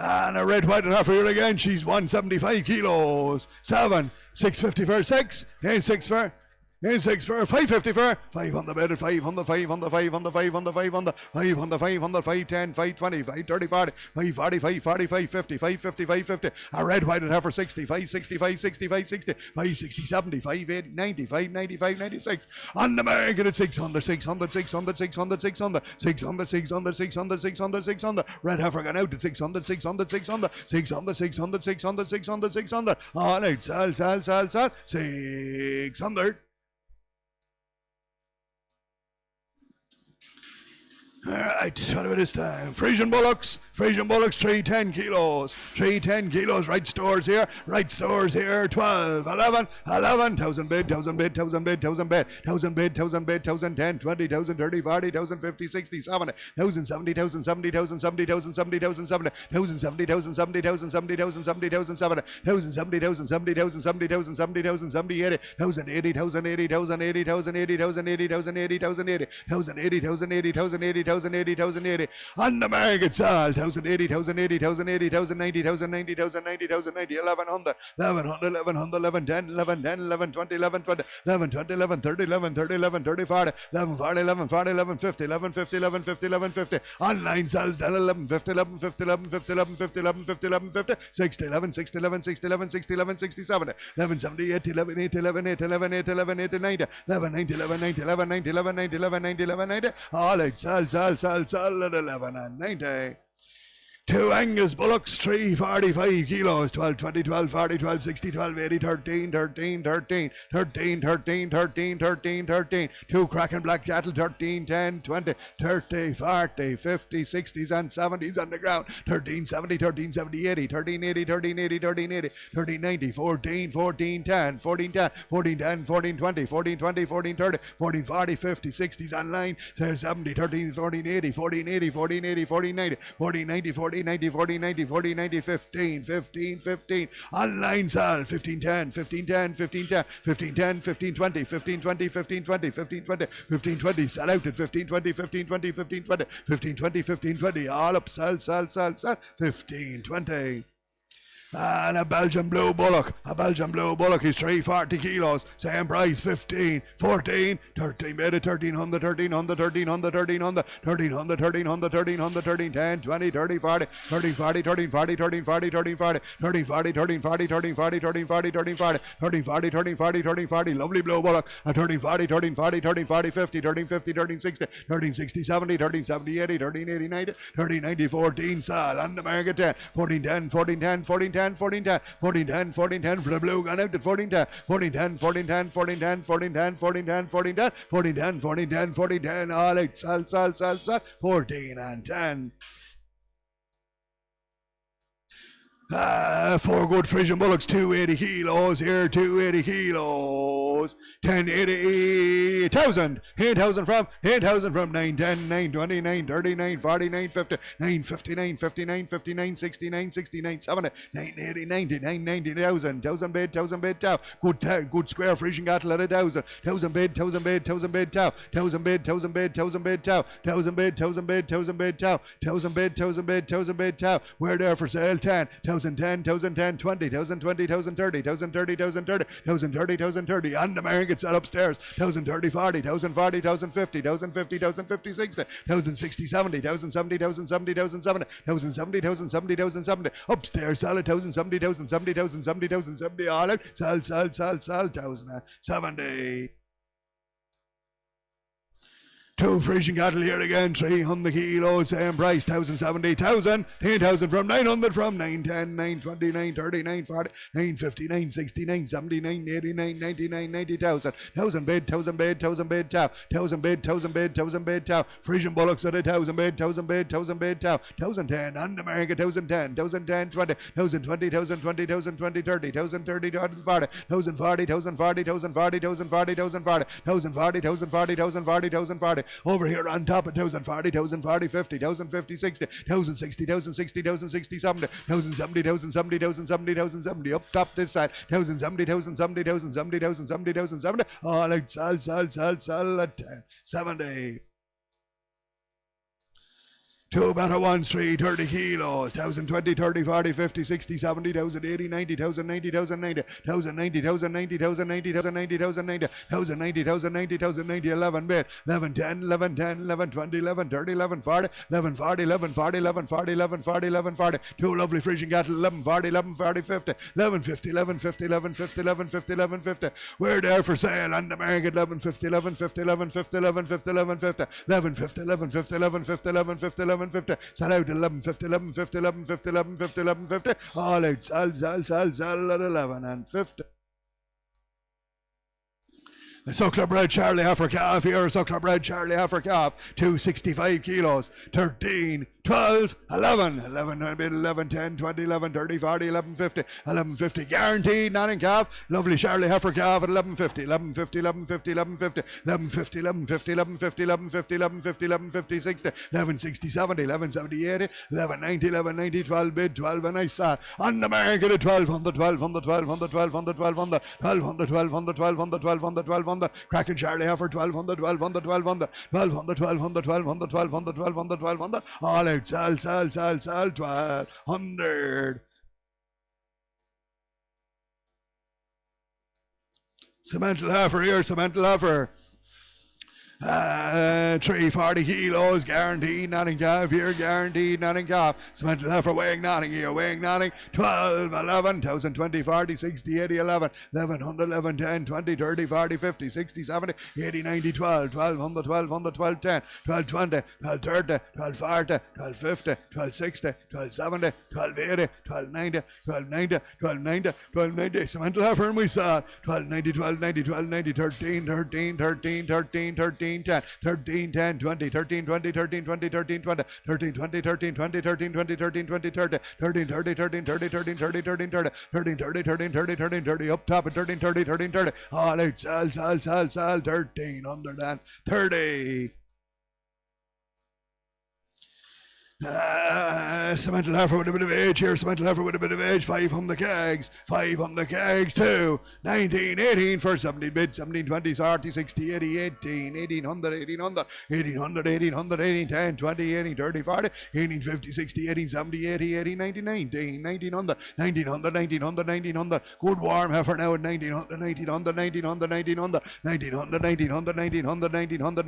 And a red white heifer here again. She's 175 kilos. 7, 650 for 6, and 6 for. In 6 for 550 for 5 on the bed at 5 on the 5 on the 5 on the 5 on the 5 on the 5 on the 5 on the 510 520 530 40 540 540 550 550 550 a red white heifer 65 65 65 60 560 70 580 90 595 96 on the market at 600 600 600 600 600 600 600 600 600 600 red heifer gone out at 600 600 600 600 600 600 600 600 all out sell 600. Alright, what about this time? Frisian Bullocks, 310 kilos, 310 kilos, right stores here, 12, 11, 1,000 bid, 1,000 bid, 1,000 bid, 1,000 bid, 1,000 bid, 1,000 bid, 1,000, 10, 20, 1,000, 30, 40, 1,000, 50, 60, 70, 1,000, 70, 1,000, 70, 1,000, 70, 1,000, 70, 1,000, 70, 1,000, 70, 1,000, 70, 1,000, 70, 1,000, 70, 1,000, 70, 1,000, 70, 1,000, 70, 1,000, 70, 1,000, 70, 1,000, 70, 80, 1,000, 80, 1,000, 80, 1,000, 80, 1,000, 80, 1,000, 80, 1,000, 80, 1,000, 80, 1,000, 80, 1,000, 80, 1,000, 80, 1,000, 80, 1,000, 80, on the market sell 1,080, 1,080, 1,080, 1,090, 1,090, 1,090, 1,090, 1,100, 1,100, 1,100, 11, 10, 11, 10, 11, 20, 11, 20, 11, 20, 11, 30, 11, 30, 11, 30, 40, 11, 40, 11, 40, 11, 50, 11, 50, 11, 50, 11, 50, online sells then 11, 50, 11, 50, 11, 50, 11, 50, 11, 50, 11, 50, 60, 11, 60, 11, 60, 11, 60, 11, 60, 70, 11, 70, 80, 11, 80, 11, 8, 11, 8, 11, 8, 90, 11, 90, 11, 90, 11, 90, 11, 90, 11, 90, 11, 90, all out, sell at 11 and 90. 2 Angus Bullocks, 345 kilos, 12, 20, 12, 40, 12, 60, 12, 80, 13, 13, 13, 13, 13, 13, 13, 13, 2 Kraken Black Cattle, 13, 10, 20, 30, 40, 50, 60s and 70s on the ground, 13, 70, 13, 70, 80, 13, 80, 13, 80, 13, 80, 13, 90, 14, 14, 10, 14, 10, 14, 10, 14, 20, 14, 20, 14, 30, 14, 40, 50, 60s online, 70, 13, 14, 80, 14, 80, 14, 80, 14, 90, 14, 90, 14, 90, 40, 90, 40, 90, 15, 15, 15, online sell, 15, 10, 15, 10, 15, 10, 15, 10, 15, 20, 15, 20, 15, 20, 15, 20, 15, 20, sell out at 15, 20, 15, 20, 15, 20, 15, 20, 15, 20, all up, sell, 15, 20. And a Belgian blue bullock. A Belgian blue bullock is 340 kilos. Same price, 15, 14, 13, made it 1300, 1300, 1300, 1300, 1300, 1300, 1300, 13, 10, 20, 30, 40, 13, 40, 13, 40, 13, 40, 13, 40, 13, 40, 13, 40, 13, 40, 13, 40, 13, 40, 13, 40, 13, 40, 13, 40, lovely blue bullock. A 13, 40, 13, 40, 13, 40, 50, 13, 50, 13, 60, 13, 60, 70, 13, 70, 80, 13, 80, 90, 13, 90, 14, sal, and the market 10, 14, 10, 14, 10, 14, 10, 14, 10, 14, 10, 14, 10 for the blue, gone out to 14, 10, 14, 10, 14, 10, 14, 10, 14, 10, 14, 10, 14, 10, 14, 10, 14, 10, 14, 10, all out, sal, 14 and 10. Four good Frisian bullocks, 280 kilos here, 280 kilos, 1080, 8,000, 8,000 from 9, 10, 9, 20, 9, 30, 9, 40, 9, 50, 9, 59, 59, 59, 69, 69, 70, 9, 80, 90, 9, 90,000, 1,000 bid, 1,000 bid, tow, good square Frisian cattle at 1,000, 1,000 bid, 1,000 bid, 1,000 bid, tow, 1,000 bid, 1,000 bid, 1,000 bid, tow, 1,000 bid, 1,000 bid, 1,000 bid, tow, 1,000 bid, 1,000 bid, 1,000 bid, tow, we're there for sale, 10, 1,010, 1,010, 20, 1,020, 1,030, 1,030, 1,030, 1,030, 1,030, and the market set upstairs, 1,030, 40, 1,040, 1,050, 1,050, 1,050, 60, 1,060, 70, 1,070, 1,070, 1,070, 1,070, 1,070, 1,070, upstairs, sell 1,070, 1,070, 1,070, 1,070, all out, sell, 1,070. Two Frisian cattle here again, 300 kilos, same price, 1,070, 1,000, 10,000 from 900, from 910, 920, 930, 940, 950, 960, 979, 89, 99, 90,000, 1,000 bid, 1,000 bid, 1,000 bid, tow, 1,000 bid, 1,000 bid, 1,000 bid, tow, Frisian bullocks at 1,000 bid, 1,000 bid, 1,000 bid, tow, 1,010, and the market 1,010, 1,010, 20, 1,020, 1,020, 1,020, 30, 1,030, 1,040, 1,040, 1,040, 1,040, 1,040, 1,040, 1,040, 1,040, 1,040, 1,040, over here on top of 1,040, 1,040, 50, 1,050, 60, 1,060, 1,060, 1,060, 70, 1,070, 1,070, 1,070, 1,070, up top this side, 1,070, 1,070, 1,070, 1,070, 1,070, all out, sell at 10, 70. Two better ones, 330 kilos, 1,020, 30, 40, 50, 60, 70, 1,080, 90, 1,090, 1,090, 1,090, 1,090, 1,090, 1,090, 1,090, 1,090, 1,090, 1,090, 11 bid, 11, 10, 11, 10, 11, 20, 11, 30, 11, 40, 11, 40, 11, 40, 11, 40, 11, 40, 11, 40, two lovely Frisian cattle, 11, 40, 11, 40, 50, 11, 50, 11, 50, 11, 50, 11, 50, 11, 50, we're there for sale on the market, 11, 50, 11, 50, 11, 50, 11, 50, 11, 50, 11, 50, 11, 50, 11, 50, 11, 50, 11, 50, sell out 11, 50, 11, 50, 11, 50, 11, 50, 11, 50, all out, sell at 11 and 50. A suckler bred Charlie Heifer calf here, a suckler bred Charlie Heifer calf, 265 kilos, 13, 12, 11, 11, 10, 20, 11, 30, 40, 11, 50, 11, 50, guaranteed, nothing calf, lovely Charlie Heifer calf at 11, 50, 11, 50, 11, 50, 11, 50, 11, 50, 11, 50, 11, 50, 11, 50, 11, 50, 11, 50, 60, 11, 60, 70, 11, 70, 80, 11, 90, 11, 90, 12 bid, 12 and I saw on the market at 1,200, 1,200, 1,200, 1,200, 1,200, 1,200, 1,200, 1,200, 1,200, 1,200, cracking Charlie Heifer 1,200, 1,200, 1,200, 1,200, 1,200, 1,200, 1,200, 1,200, 1,200, all out, sell, 1,200. Cemental Heifer here, Cemental Heifer. 340 kilos, guaranteed, nothing calf here, guaranteed, nothing calf. Cemental Heifer weighing nothing here, weighing nothing. 12, 11, 1,020, 40, 60, 80, 11, 1,100, 11, 10, 20, 30, 40, 50, 60, 70, 80, 90, 12, 1,200, 1,200, 12, 10, 12, 20, 12, 30, 12, 40, 12, 50, 12, 60, 12, 70, 12, 80, 12, 90, 12, 90, 12, 90, 12, 90. Cemental Heifer and we saw 12, 90, 12, 90, 12, 90, 13, 13, 13, 13, 13, 10, 13, 10, 20, 13, 20, 13, 20, 13, 20, 13, 20, 13, 20, 13, 20, 13, 20, 30, 13, 30, 13, 30, 13, 30, 13, 30, 13, 30, 13, 30, 13, 30, up top at 13, 30, 13, 30, all out, sell, 1,330. Cemental Heifer with a bit of age here. Cemental Heifer with a bit of age. 5 on the kegs. 5 on the kegs. 2. 19, 18 for 17 bid. 17, 20, 30, 60, 80, 18, 1800, 1800, 1800, 1800, 18, 10, 20, 18, 30, 40, 18, 50, 60, 18, 70, 80, 80, 90, 19, 1900, 1900, 1900, 1900. Good warm heifer now at 1900, 1900, 1900, 1900, 1900, 1900, 1900, 1900, 1900,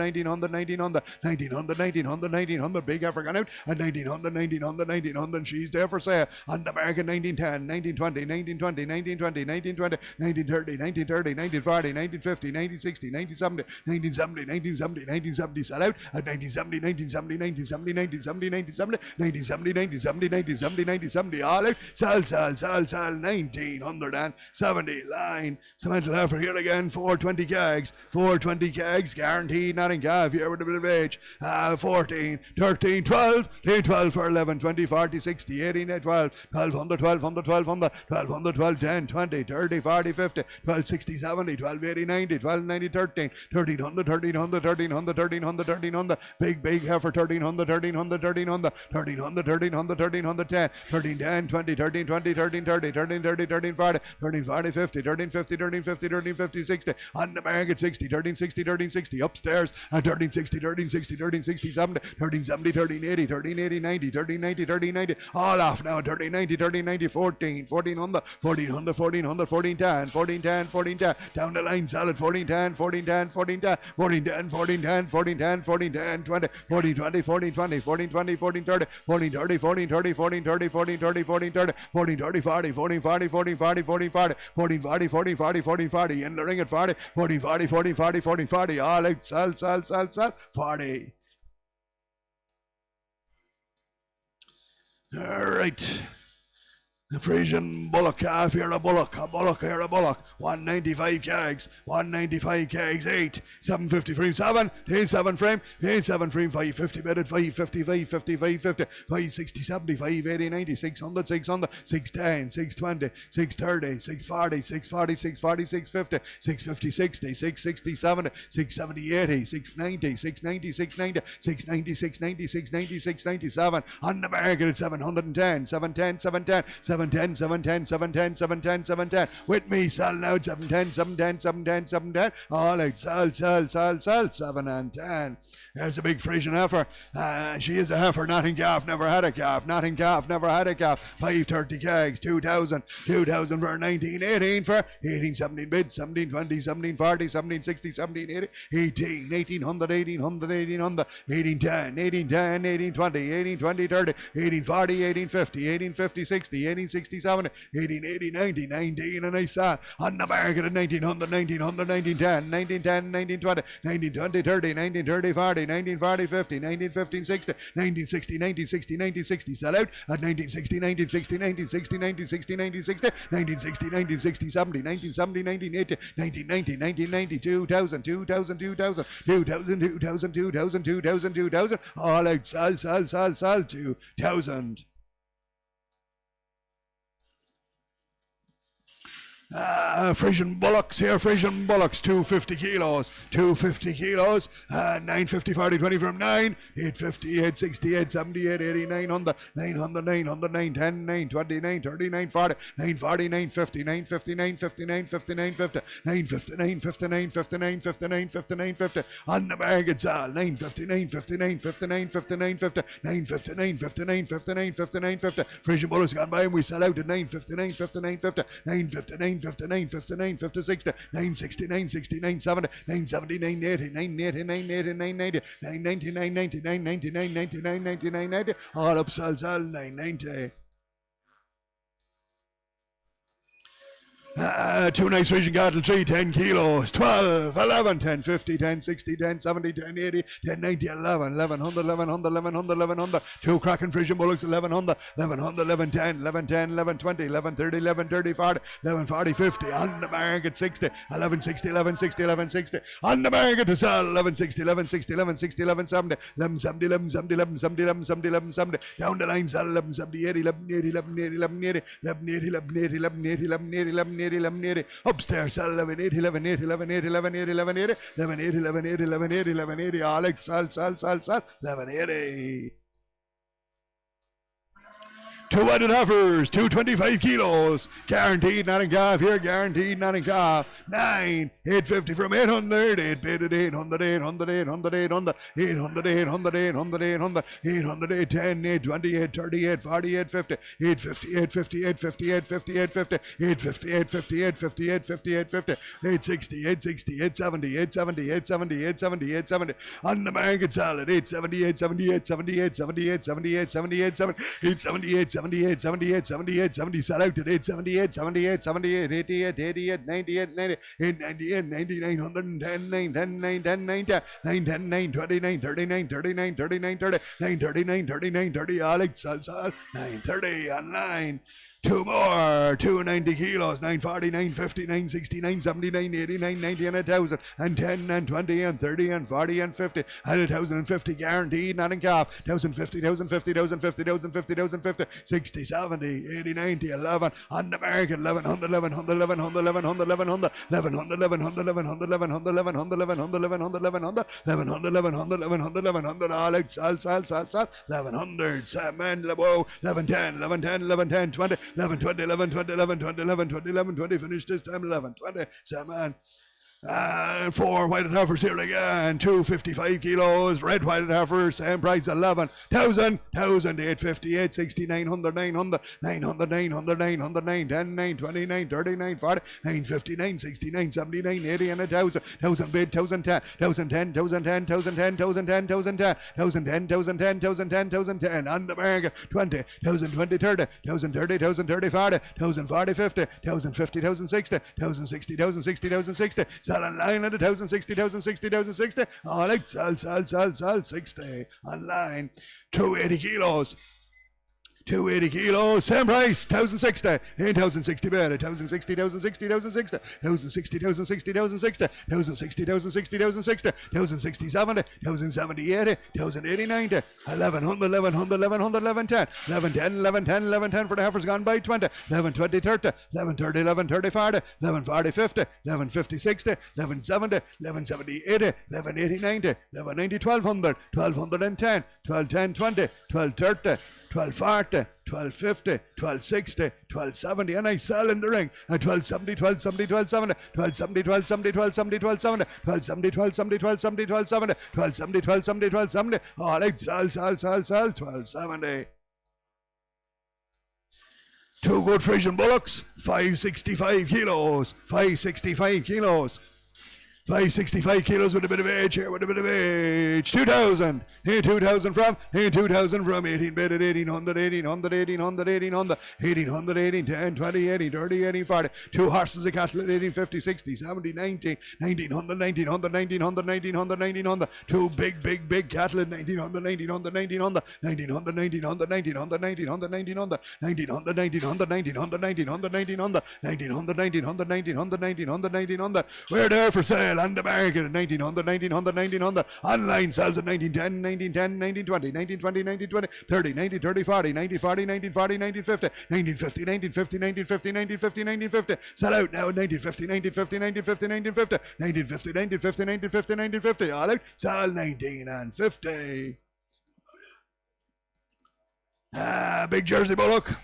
1900, 1900, 1900, 1900. Big heifer gone out at 1900, 1900, 1900. She's there for sale on the market. 1910, 1920, 1920, 1920, 1920, 1930, 1930, 1940, 1950, 1960, 1970, 1970, 1970, 1970. Sell out at 1970, 1970, 1970, 1970, 1970, 1970, 1970, 1970, 1970. All out. Sell, sell, sell, sell. 1970 line. Cemental Heifer here again. 420 kegs. 420 kegs. Guaranteed. Not in calf here with a bit of age. 14, 13, 12. 12 for 11, 20, 40, 60, 18, 12, 1200, 1200, 1200, 1200, 12, 10, 20, 30, 40, 50, 12, 60, 70, 12, 80, 90, 12, 90, 13, 1300, 1300, 1300, 1300, 1300, big heifer, 1300, 1300, 1300, 1300, 1300, 1300, 10, 13, 10, 20, 13, 20, 13, 30, 13, 30, 13, 40, 13, 40, 50, 13, 50, 13, 50, 13, 50, 60, on the market 60, 13, 60, 13, 60, upstairs, and 13, 60, 13, 60, 13, 60, 70, 13, 70, 13, 80, 13, 80, 90, 13, 90, 13, 90, all off now, 13, 90, 13, 90, 14, 1400, 1400, 1400, 14, 10, 14, 10, 14, 10, down the line, solid, 14, 10, 14, 10, 14, 10, 14, 10, 14, 10, 14, 10, 14, 10, 20, 14, 20, 14, 20, 14, 20, 14, 30, 14, 30, 14, 30, 14, 30, 14, 30, 14, 30, 14, 30, 40, 14, 40, 14, 40, 14, 40, 14, 40, 14, 40, 14, 40, in the ring at 40, 14, 40, 14, 40, 14, 40, all out, sell, 40. All right. The Frisian Bullock calf here, a Bullock here, a Bullock. 195 kegs, 195 kegs, 8, 750 frame, 7, 7 frame, 7 frame, 550 bedded, 550, 550, 550, 560, 70, 580, 90, 600, 600, 610, 620, 630, 640, 640, 640, 650, 650, 60, 660, 70, 670, 80, 690, 690, 690, 690, 690, 690, 697, on the market at 710, 710, 710, 710, 710, 710, 710, 710. With me, sell now, 710, 710, 710, 710. All out, sell, 7 and 10. There's a big Frisian heifer. She is a heifer, not in calf, never had a calf, not in calf, never had a calf. 530 kegs, 2000 for 19, 18 for 18, 17 bid, 17, 20, 17, 40, 17, 60, 17, 80, 18, 1800, 1800, 1800, 18, 10, 18, 10, 18, 20, 18, 20, 30, 18, 40, 18, 50, 18, 50, 60, 18, 60, 70, 18, 80, 90, 19, and I saw on the market at 1900, 1900, 1910, 1910, 1920, 1920, 30, 1930, 40, 1940, 50, 1915, 60, 1960, 1960, 1960, sell out at 1960, 1960, 1960, 1960, 1960, 1960, 1960, 70, 1970, 1980, 1990, 1990, 2000, 2000, 2000, 2000, 2000, 2000, 2000, 2000, all out, sell, 2000. Frisian Bullocks here, Frisian Bullocks, 250 kilos, 950, 40, 20 from 9, 850, 860, 870, 880, 900, 900, 900, 910, 920, 930, 940, 940, 950, 950, 950, 950, 950, 950, 950, 950, 950, 950, 950, on the market sale, 950, 950, 950, 950, 950, 950, 950, 950, 950, 950, Frisian Bullocks gone by and we sell out at 950, 950, 950, 950, 950, 950, 950, 60, 960, 960, 970, 970, 980, 980, 980, 990, 990, 990, 990, 990, 990, 990, all up, sell, 990. Two nice Frisian cattle, 3, 10 kilos, 12, 11, 10, 50, 10, 60, 10, 70, 10, 80, 10, 90, 11, 1100, 1100, 1100, 1100, two cracking Frisian Bullocks, 1100, 1100, 1110, 1110, 1120, 1130, 1130, 40, 1140, 50, on the market 60, 1160, 1160, 1160, on the market to sell, 1160, 1160, 1160, 1170, 1170, 1170, 1170, 1170, 1170, down the line sell, 1170, 80, 1180, 1180, 1180, 1180, 1180, 1180, 1180, 1180, upstairs sell 1180, 1180, 1180, 1180, 1180, 1180, 1180, 1180, 1180, all out, sell, 1180. Two weighted heifers, 225 kilos. Guaranteed, not in calf here, guaranteed, not in calf. 9, 850 from 800. 8 bid at 800, 800, 800, 800, 800, 800, 800, 800, 800, 810, 820, 830, 840, 850, 850, 850, 850, 850, 850, 850, 850, 850, 850, 850, 860, 860, 870, 870, 870, 870, 870. On the market salad, 870, 870, 870, 870, 870, 870, 870, 878, 78, 78, 78, 70, sell out at 878, 78, 78, 88, 88, 98, 90, 898, 99, 110, 9, 10, 9, 10, 9, 10, 9, 10, 9, 29, 39, 39, 39, 30, 9, 39, 39, 30, Alex, sal, 930, online. Two more, 290 kilos, 940, 950, 960, 979, 89, 90, and 1,000, and 10, and 20, and 30, and 40, and 50, and 1,050 guaranteed, not in calf, 1,050, 1,050, 1,050, 1,050, 1,050, 60, 70, 80, 90, 11, on the market, 1,100, 1,100, 1,100, 1,100, 1,100, 1,100, 1,100, 1,100, 1,100, 1,100, 1,100, 1,100, 1,100, 1,100, 1,100, 1,100, Alex, sal, 1,100, Sam, Lebo, 1110, 1110, 1110, 20, 11, 20, 11, 20, 11, 20, 11, 20, 11, 20, finish this time, 11, 20, 7, and 4 whited heifers here again, 255 kilos, red whited heifers, same price, 11,000, 850, 860, 900, 900, 900, 900, 900, 910, 929, 39, 40, 950, 960, 979, 80, and 1,000, 1,000 bid, 1,010, 1,010, 1,010, 1,010, 1,010, 1,010, 1,010, 1,010, 1,010, 1,010, on the market, 20, 1,020, 30, 1,030, 1,030, 40, 1,040, 50, 1,050, 1,060, 1,060, 1,060, 1,060, sell online at 1,060, 1,060, 1,060. All right, sell, 60. Online, 280 kilos. 280 kilos, same price, 1,060, 1,060 bid, 1,060, 1,060, 1,060, 1,060, 1,060, 1,060, 1,060, 1,060, 1,060, 1,060, 70, 1,070, 80, 1,080, 90, 1,100, 1,100, 1,100, 1,110, 1,110, 1,110, 1,110 for the heifers gone by 20, 1120, 30, 1130, 1130, 40, 1140, 50, 1150, 60, 1170, 1170, 80, 1180, 90, 1190, 1,200, 1,210, 1,210, 20, 1,230, 1,240, 1,250, 1,260, 1,270, and I sell in the ring at 1,270, 1,270, 1,270, 1,270, 1,270, 1,270, 1,270, 1,270, 1,270, 1,270, 1,270, 1,270, 1,270, all right, sell, 1,270. Two good Frisian bullocks, 565 kilos, 565 kilos. 565 kilos with a bit of age here, with a bit of age. 2,000. Here 2,000 from. Here 2,000 from. 18 bid at 1,800, 1,800, 1,800, 1,800, 1,800, 1810, 20, 18, 30, 18, 40. Two horses of cattle at 1850, 60, 70, 90, 1,900, 1,900, 1,900, 1,900, 1,900. Two big cattle at 1,900, 1,900, 1,900, 1,900, 1,900, 1,900, 1,900, 1,900, 1,900, 1,900, 1,900, 1,900, 1,900, 1,900, 1,900, 1,900, 1,900, 1,900. We're there for sale. On the market at 1,900, 1,900, 1,900. Online sells at 1910, 1910, 1920, 1920, 1920, 30, 90, 30, 40, 90, 40, 1940, 1950, 1950, 1950, 1950, 1950, 1950. Sell out now at 1950, 1950, 1950, 1950, 1950, 1950, 1950, 1950. All out, sell 19 and 50. Big Jersey Bullock.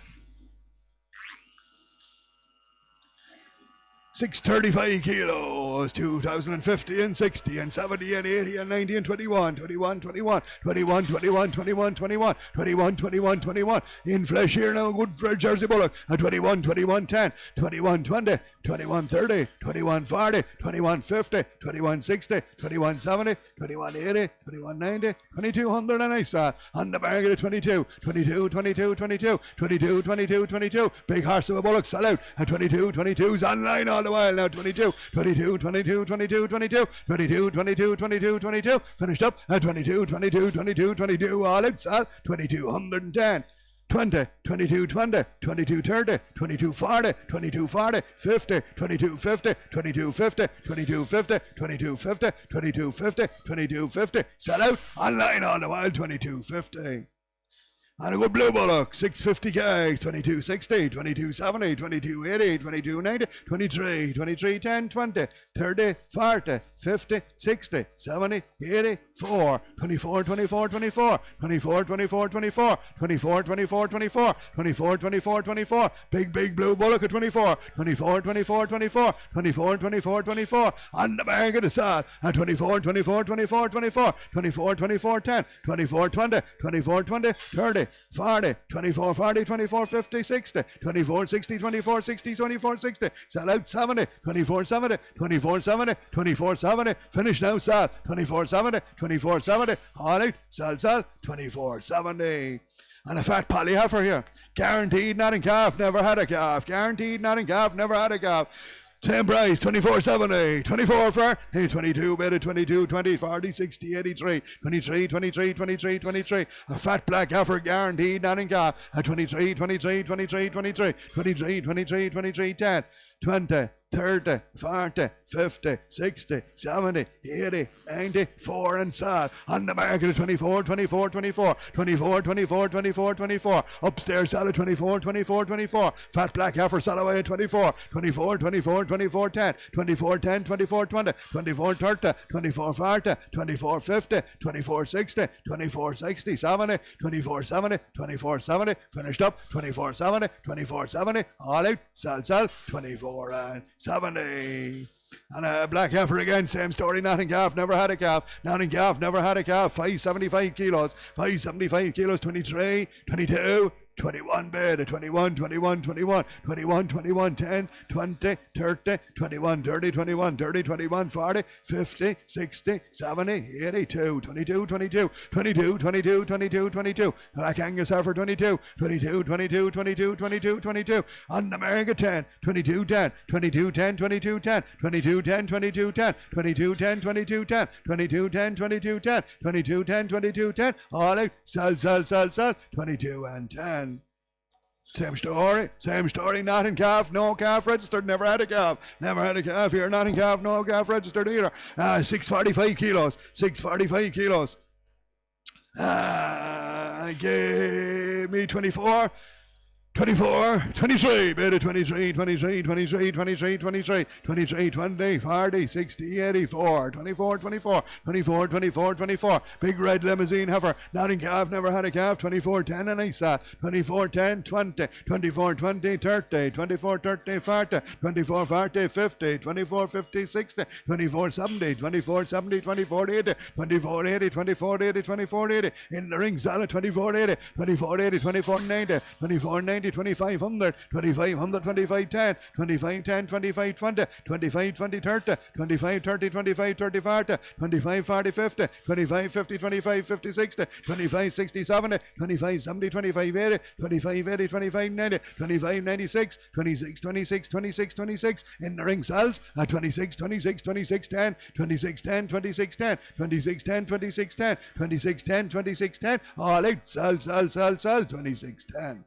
635 kilos, 2,050 and 60 and 70 and 80 and 90 and 21, 21, 21, 21, 21, 21, 21, 21, 21, 21. In flesh here now, good for Jersey Bullock. 21, 21, 10, 21, 20, 21, 30, 21, 40, 21, 50, 21, 60, 21, 70, 21, 80, 21, 90, 2,200, and I saw on the market at 22, 22, 22, 22, 22, 22, 22. Big horse of a Bullock sell out at 22, 22's online all the while now. 22, 22, 22, 22, 22, 22, 22, 22, 22. Finished up at 22, 22, 22, 22. All out sell 2,210. 20, 22, 20, 22, 30, 22, 40, 22, 40, 50, 22, 50, 22, 50, 22, 50, 22, 50, 22, 50, 22, 50. Sell out online all the while, 22, 50. And a good blue Bullock, 650 kgs, 2260, 2270, 2280, 2290, 23, 2310, 20, 30, 40, 50, 60, 70, 80, 4, 24, 24, 24, 24, 24, 24, 24, 24, 24, 24, 24, 24, big blue Bullock at 24, 24, 24, 24, 24, 24, 24, and the bag of the side at 24, 24, 24, 24, 24, 24, 10, 24, 20, 24, 20, 30, 40, 24, 40, 24, 50, 60, 24, 60, 24, 60, 24, 60, sell out 70, 24, 70, 24, 70, 24, 70, finish now, sell, 24, 70, 24, 70, all out, sell, 24, 70. And a fat poly heifer here, guaranteed not in calf, never had a calf, guaranteed not in calf, never had a calf. Same price, 24.70, 24 for 22, bid at 22, 20, 40, 60, 83, 23, 23, 23, 23. A fat black heifer guaranteed, not in calf, at 23, 23, 23, 23, 23, 23, 23, 10, 20, 30, 40, 50, 60, 70, 80, 90, 4 and sad. On the market at 24, 24, 24, 24, 24, 24, 24. Upstairs sell at 24, 24, 24. Fat black heifer sell away at 24, 24, 24, 24, 10, 24, 10, 24, 20, 24, 30, 24, 40, 24, 50, 24, 60, 24, 60, 70, 24, 70, 24, 70. Finished up, 24, 70, 24, 70. All out, sell, 24 and 70. And a black heifer again, same story, not in calf, never had a calf, not in calf, never had a calf, 575 kilos, 575 kilos, 23, 22, 21 bid, 21, 21, 21, 21, 21, 10, 20, 30, 21, 30, 21, 30, 21, 40, 50, 60, 70, 82, 22, 22, 22, 22, 22, 22, Black Angus Heifer 22, 22, 22, 22, 22, 22, on the America 10, 22, 10, 22, 10, 22, 10, 22, 10, 22, 10, 22, 10, 22, 10, 22, 10, 22, 10, 22, 10, 22, 10, all out, sell, 22 and 10. Same story, not in calf, no calf registered, never had a calf here, not in calf, no calf registered either. 645 kilos, 645 kilos. Gave me 24, 24, 23, bid of 23, 23, 23, 23, 23, 23, 20, 40, 60, 84, 24, 24, 24, 24, 24, big red limousine heifer, not in calf, never had a calf, 24, 10 and I saw, 24, 10, 20, 24, 20, 30, 24, 30, 40, 24, 40, 50, 24, 50, 60, 24, 70, 24, 70, 24, 80, 24, 80, 24, 80, 24, 80, in the ring solid, 24, 80, 24, 80, 24, 90, 24, 90, 2500, 2500, 25, 10, 25, 10, 25, 20, 25, 20, 30, 25, 30, 25, 30, 40, 25, 40, 50, 25, 50, 25, 50, 60, 25, 60, 70, 25, 70, 25, 80, 25, 80, 25, 90, 25, 96, 26, 26, 26, 26, in the ring cells at 26, 26, 26, 10, 26, 10, 26, 10, 26, 10, 26, 10, 26, 10, 26, 10, all out, sell, 26, 10.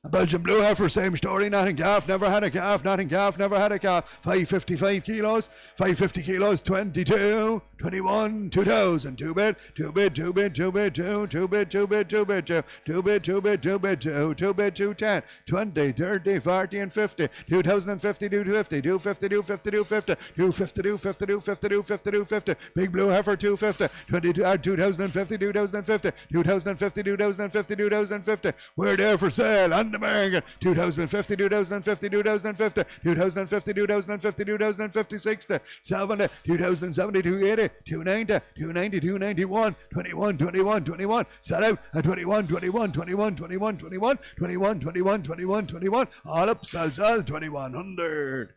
A Belgian blue heifer, same story, not in calf, never had a calf, not in calf, never had a calf, 555 kilos, 550 kilos, 22, 21, 2000, 2 bid, 2 bid, 2 bid, 2 bid, 2, 2 bid, 2 bid, 2 bid, 2, 2 bid, 2 bid, 2 bid, 2, 2 bid, 210, 20, 30, 40 and 50, 2050, 250, 250, 250, 250, 250, 250, 250, 250, 250, big blue heifer 250, 2050, 2050, 2050, 2050, 2050, we're there for sale, on American 2050, 2050, 2050, 2050, 2050, 2050, 60, 70, 2070, 280, 290, 290, 291, 21, 21, 21, sell out at 21, 21, 21, 21, 21, 21, 21, 21, 21, all up, sell, 2100.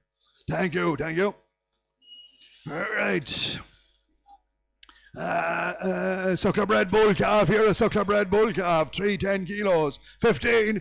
Thank you. All right. Suckler bred bull calf here, a suckler bred bull calf, 310 kilos, 15,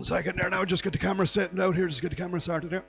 1 second there now, just get the camera straightened out here, just get the camera started here.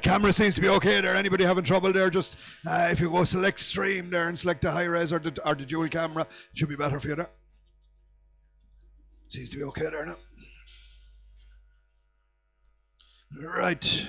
Camera seems to be okay there. Anybody having trouble there? Just if you go select stream there and select the high res or the dual camera, it should be better for you there. Seems to be okay there now. Right.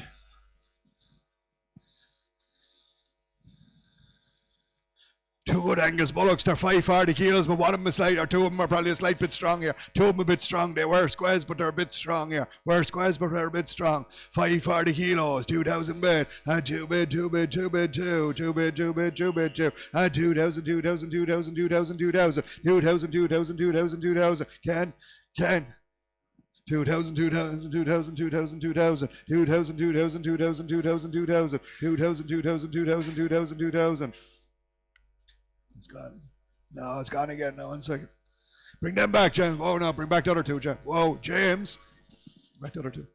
Two good Angus Bullocks, they're 540 kilos, but one of them is slight, or two of them are probably a slight bit strong here. Two of them a bit strong. They were squares, but they're a bit strong here. Were squares, but they're a bit strong. 540 kilos, 2,000 bid, and 2 bid, 2 bid, 2 bid, 2, 2 bid, 2 bid, 2 bid, 2, and 2,000, 2,000, 2,000, 2,000, 2,000, 2,000, 2,000, 2,000, 2,000, Ken. 2,000, 2,000, 2,000, 2,000, 2,000, 2,000, 2,000, 2,000, 2,000, 2,000, 2,000, 2,000, 2,000, 2,000, 2,000. It's gone. No, it's gone again. No, 1 second. Bring them back, James. Oh, no, bring back the other two, James. Whoa, James. Back the other two.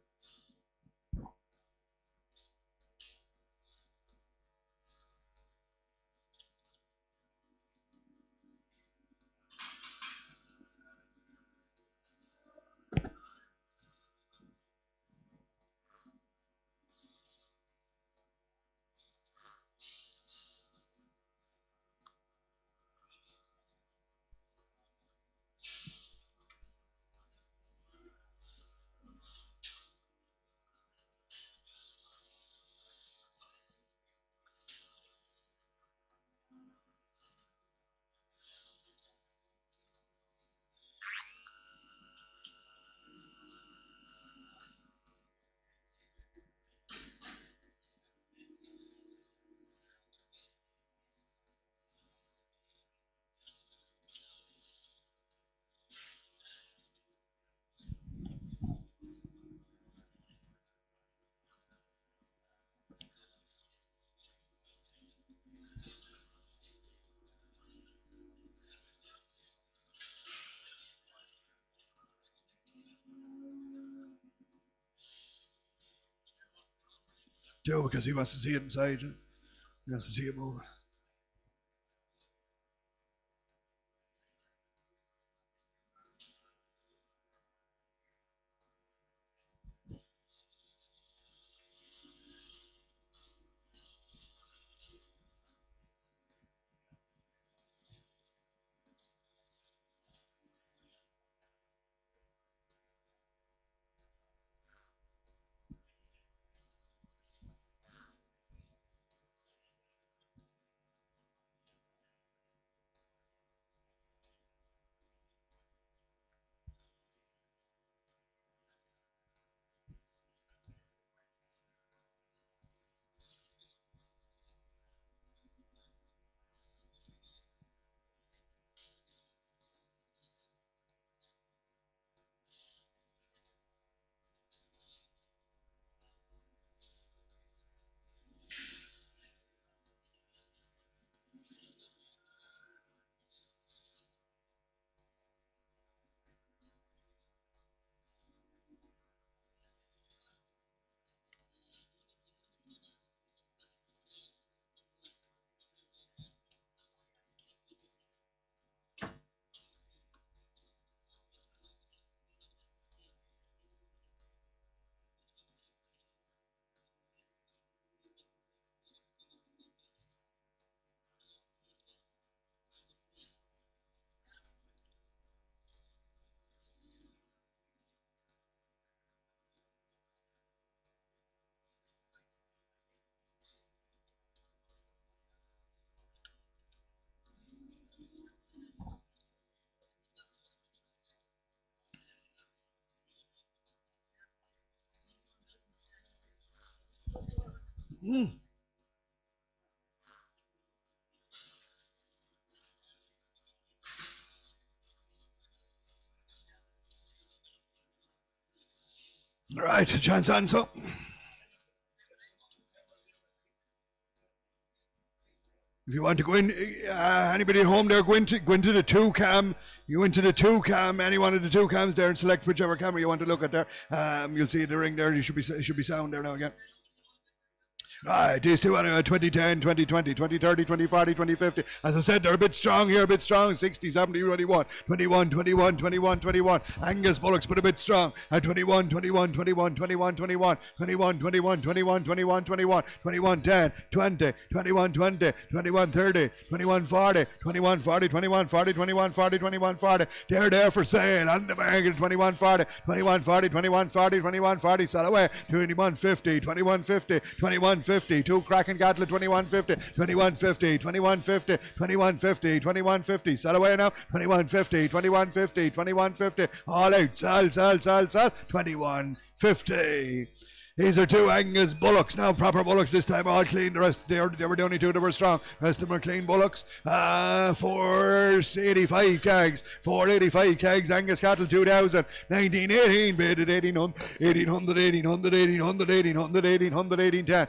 Joe, because he wants to see it inside. He wants to see it moving. Right, chance answer. If you want to go in, anybody at home there, go into the 2 cam. You into the 2 cam, any one of the 2 cams there, and select whichever camera you want to look at there. You'll see the ring there. It should be sound there now again. Right, these two anyway, 2010, 2020, 2030, 2040, 2050. As I said, they're a bit strong here, a bit strong. 60, 70, 21, 21, 21, 21, 21. Angus Bullocks, but a bit strong. At 21, 21, 21, 21, 21, 21, 21, 21, 21, 21, 21, 10, 20, 21, 20, 21, 30, 21, 40, 21, 40, 21, 40, 21, 40, 21, 40. They're there for sale. On the market, 21, 40, 21, 40, 21, 40, 21, 40. Sell away. 21, 50, 21, 50, 21, 50. Two cracking cattle at 21, 50, 21, 50, 21, 50, 21, 50, 21, 50. Sell away now. 21, 50, 21, 50, 21, 50. All out. Sell, sell, sell, sell. 21, 50. These are two Angus Bullocks now, proper Bullocks this time, all clean. The rest, they were the only two that were strong. The rest of them are clean Bullocks. 485 kegs, 485 kegs, Angus cattle 2000, 1918, bid at 1800, 1800, 1800, 1800, 1800, 1800, 1810.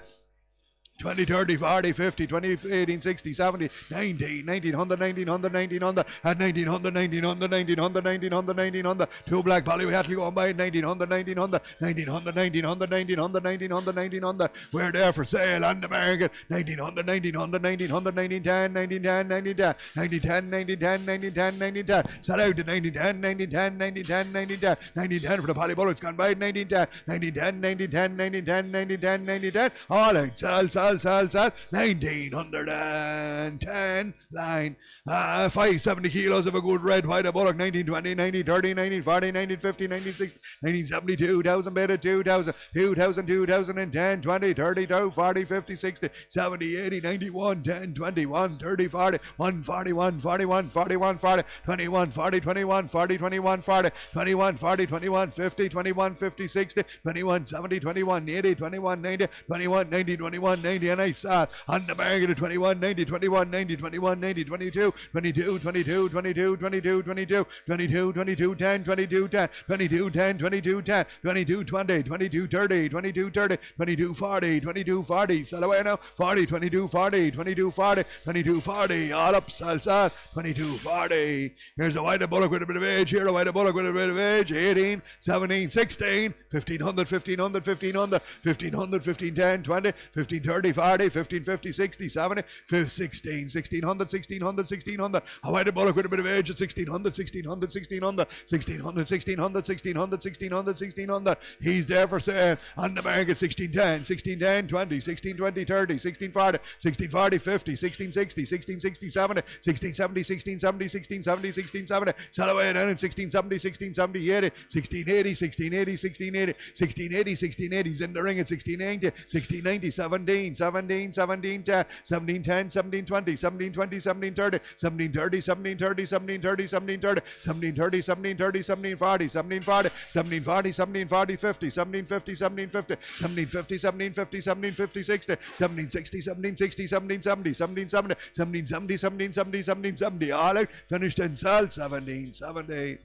20, 30, 40, 50, 20, 18, 60, 70, 90, 1900, 1900, 1900, at 1900, 1900, 1900, 1900, 1900, two black Polly we had to go on by 1900, 1900, 1900, 1900, 1900, 1900, 1900, we're there for sale on the market, 1900, 1900, 1900, 1910, 1910, 1910, 1910, 1910, 1910, 1910, sell out to 1910, 1910, 1910, 1910, 1910 for the Polly Bullocks gone by 1910, 1910, 1910, 1910, 1910, 1910, all out, sell, 1910 line. 570 kilos of a good red white Bullock. 1920, 1930, 1940, 1950, 1960, 1970, 2000, better 2000, 2000, 2010, 20, 30, 40, 50, 60, 70, 80, 91, 10, 21, 30, 40, 141, 41, 41, 40, 21, 40, 21, 40, 21, 40, 21, 40, 21, 50, 21, 50, 60, 21, 70, 21, 80, 21, 90, 21, 90, 21, 90, and I saw on the market of 21, 90, 21, 90, 21, 90, 22, 22, 22, 22, 22, 22, 22, 22, 10, 22, 10, 22, 10, 22, 10, 22, 20, 22, 30, 22, 30, 22, 40, 22, 40, sell away now, 40, 22, 40, 22, 40, 22, 40, all up, sell, 22, 40. Here's a white Bullock with a bit of age, here a white Bullock with a bit of age, 18, 17, 16, 1500, 1500, 1500, 1500, 1510, 20, 1530, 40, 1550, 60, 70, 16, 1600, 1600, 1600. A white Bullock with a bit of age at 1600, 1600, 1600, 1600, 1600, 1600, 1600, 1600. He's there for sale on the market. 1610, 1610, 20, 1620, 30, 1640, 1640, 50, 1660, 1660, 70, 1670, 1670, 1670, 1670. Sell away then in 1670, 1670, 80, 1680, 1680, 1680, 1680, 1680. He's in the ring at 1680, 1690, 17, 17, 17, 10, 17, 10, 17, 20, 17, 20, 17, 30, 17, 30, 17, 30, 17, 30, 17, 30, 17, 30, 17, 30, 17, 40, 17, 40, 17, 40, 17, 40, 50, 17, 50, 17, 50, 17, 50, 17, 50, 17, 50, 60, 17, 60, 17, 60, 17, 70, 17, 70, 17, 70, 17, 70, 17, 70, all out, finished in sell, 17, 70.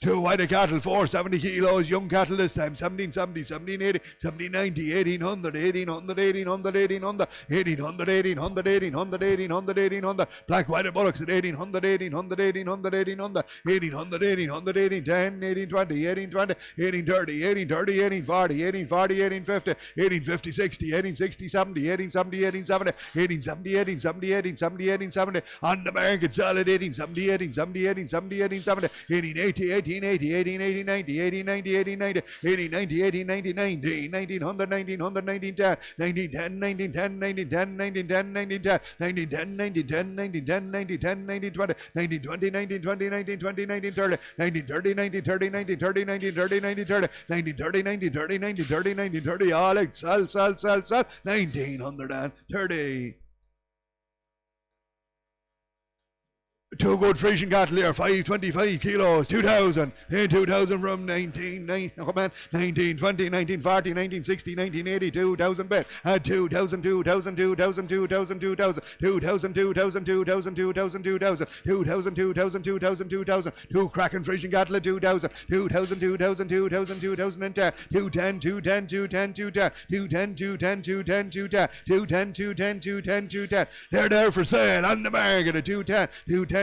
Two white cattle, 470 kilos, young cattle this time, 1770, 1780, 1790, 1800, 1800, 1800, 1800, 1800, 1800, 1800, 1800, 1800, black white Bullocks at 1800, 1800, 1800, 1800, 1800, 1800, 1810, 1820, 1820, 1830, 1830, 1840, 1840, 1850, 1850, 60, 1860, 70, 1870, 1870, 1870, 1870, 1870, 1870, on the market, sell at 1870, 1870, 1870, 1870, 1880, 1880, 1880, 90, 1890, 1890, 1890, 1890, 90, 1900, 1900, 1910, 1910, 1910, 1910, 1910, 1910, 1910, 1910, 1910, 1920, 1920, 1920, 1920, 1930, 1930, 1930, 1930, 1930, 1930, 1930, 1930, 1930, all out, sell, 1930. Two good Frisian cattle here, 525 kilos, 2000, and 2000 from 1920, 1940, 1960, 1980, 2000 bet, 2000, 2000, 2000, 2000, 2000, 2000, 2000, 2000, 2000, 2000, 2000, 2000, 2000, 2000, two cracking Frisian cattle at 2000, 2000, 2000, 2000, 2010, 210, 210, 210, 210, 210, 210, 210, 210, 210, 210, 210, 210. They're there for sale on the market at 210, 210,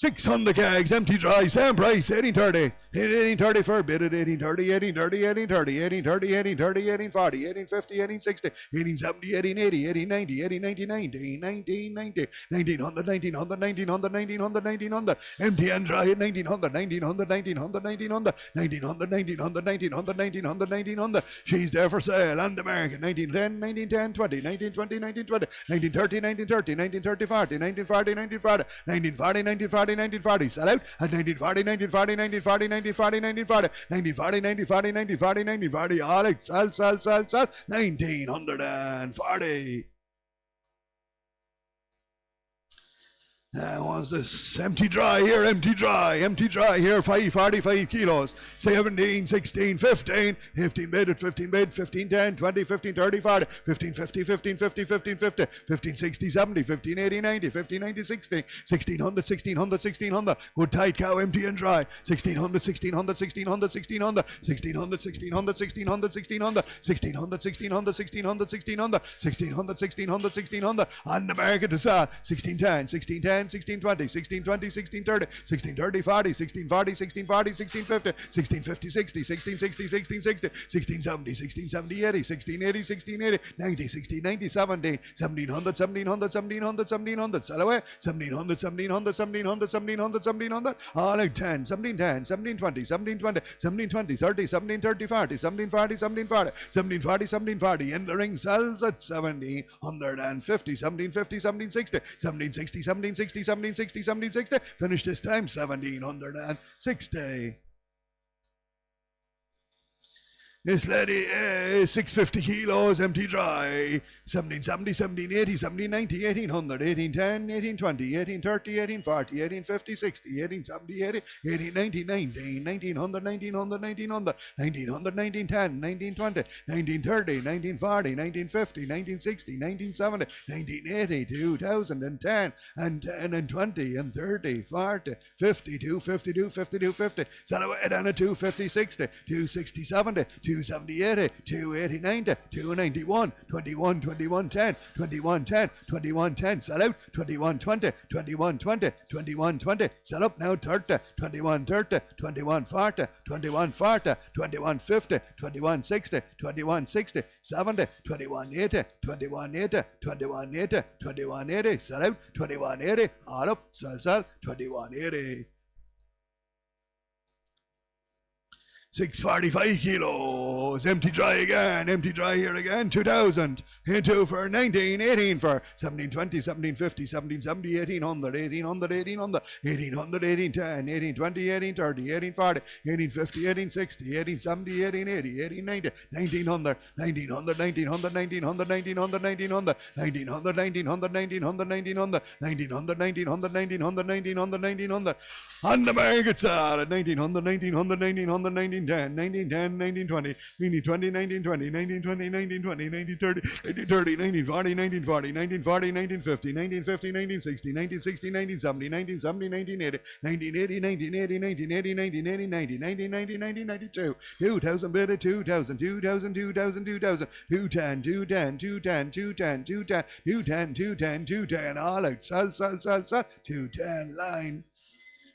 600 kegs, empty dry, same price, 1830. 1830 for a bid at 1830, 1830, 1830, 1830, 1830, 1840, 1850, 1860, 1870, 1880, 1890, 1890, 1990, 1900, 1900, 1900, 1900, 1900, empty and dry at 1900, 1900, 1900, 1900, 1900, 1900, 1900, 1900, 1900. She's there for sale on the market, 1910, 1910, 20, 1920, 1920, 1930, 1930, 1930, 40, 1940, 1940, 1940, 1940, 1940, sell out at 1940, 1940, 1940, 1940, 1940, 1940, 1940, 1940, 1940, all out, sell, 1940. What's this? Empty dry here, empty dry here, 545 kilos, 17, 16, 15, 15 bid at 15 bid, 15, 10, 20, 15, 30, 40, 15, 50, 15, 50, 15, 50, 15, 60, 70, 15, 80, 90, 15, 90, 60, 1600, 1600, 1600, good tight cow, empty and dry, 1600, 1600, 1600, 1600, 1600, 1600, 1600, 1600, 1600, 1600, 1600, 1600, 1600, 1600, 1600, on the market to sell, 1610, 1610, 1620, 1620, 1630, 1630, 40, 1640, 1640, 1650, 1650, 60, 1660, 1660, 1670, 1670, 80, 1680, 1680, 90, 60, 90, 70, 1700, 1700, 1700, 1700, sell away, 1700, 1700, 1700, 1700, 1700, all out 10, 1710, 1720, 1720, 1720, 30, 1730, 40, 1740, 1740, 1740, 1740, in the ring sells at 1750, 1750, 1760, 1760, 1760, 1760, 1760, finish this time 1760. This lady is 650 kilos, empty dry, 1770, 1780, 1790, 1800, 1810, 1820, 1830, 1840, 1850, 60, 1870, 80, 1890, 19, 1900, 1900, 1900, 1900, 1910, 1920, 1930, 1940, 1950, 1960, 1970, 1980, 2010, and 10 and 20 and 30, 40, 50, 250, 250, 250, sell away down at 250, 60, 260, 70, 270, 80, 280, 90, 291, 21, 21, 10, 21, 10, 21, 10, sell out, 21, 20, 21, 20, 21, 20, sell up now 30, 21, 30, 21, 40, 21, 40, 21, 50, 21, 60, 21, 60, 70, 21, 80, 21, 80, 21, 80, 21, 80, sell out, 21, 80, all up, sell, 21, 80. 645 kilos, empty dry again, empty dry here again, 2000, into for 19, 18 for 1720, 1750, 1770, 1800, 1800, 1800, 1800, 1810, 1820, 1830, 1840, 1850, 1860, 1870, 1880, 1890, 1900, 1900, 1900, 1900, 1900, 1900, 1900, 1900, 1900, 1900, 1900, 1900, 1900, 1900, 1900, on the market side at 1900, 1900, 1900, 1910, 1910, 1920, 1920, 1920, 1920, 1920, 1930, 1930, 1940, 1940, 1940, 1950, 1950, 1960, 1960, 1970, 1970, 1980, 1980, 1980, 1980, 1980, 1990, 1990, 2000 bid at 2000, 2000, 2000, 2000, 210, 210, 210, 210, 210, 210, 210, 210, all out, sell, 210 line.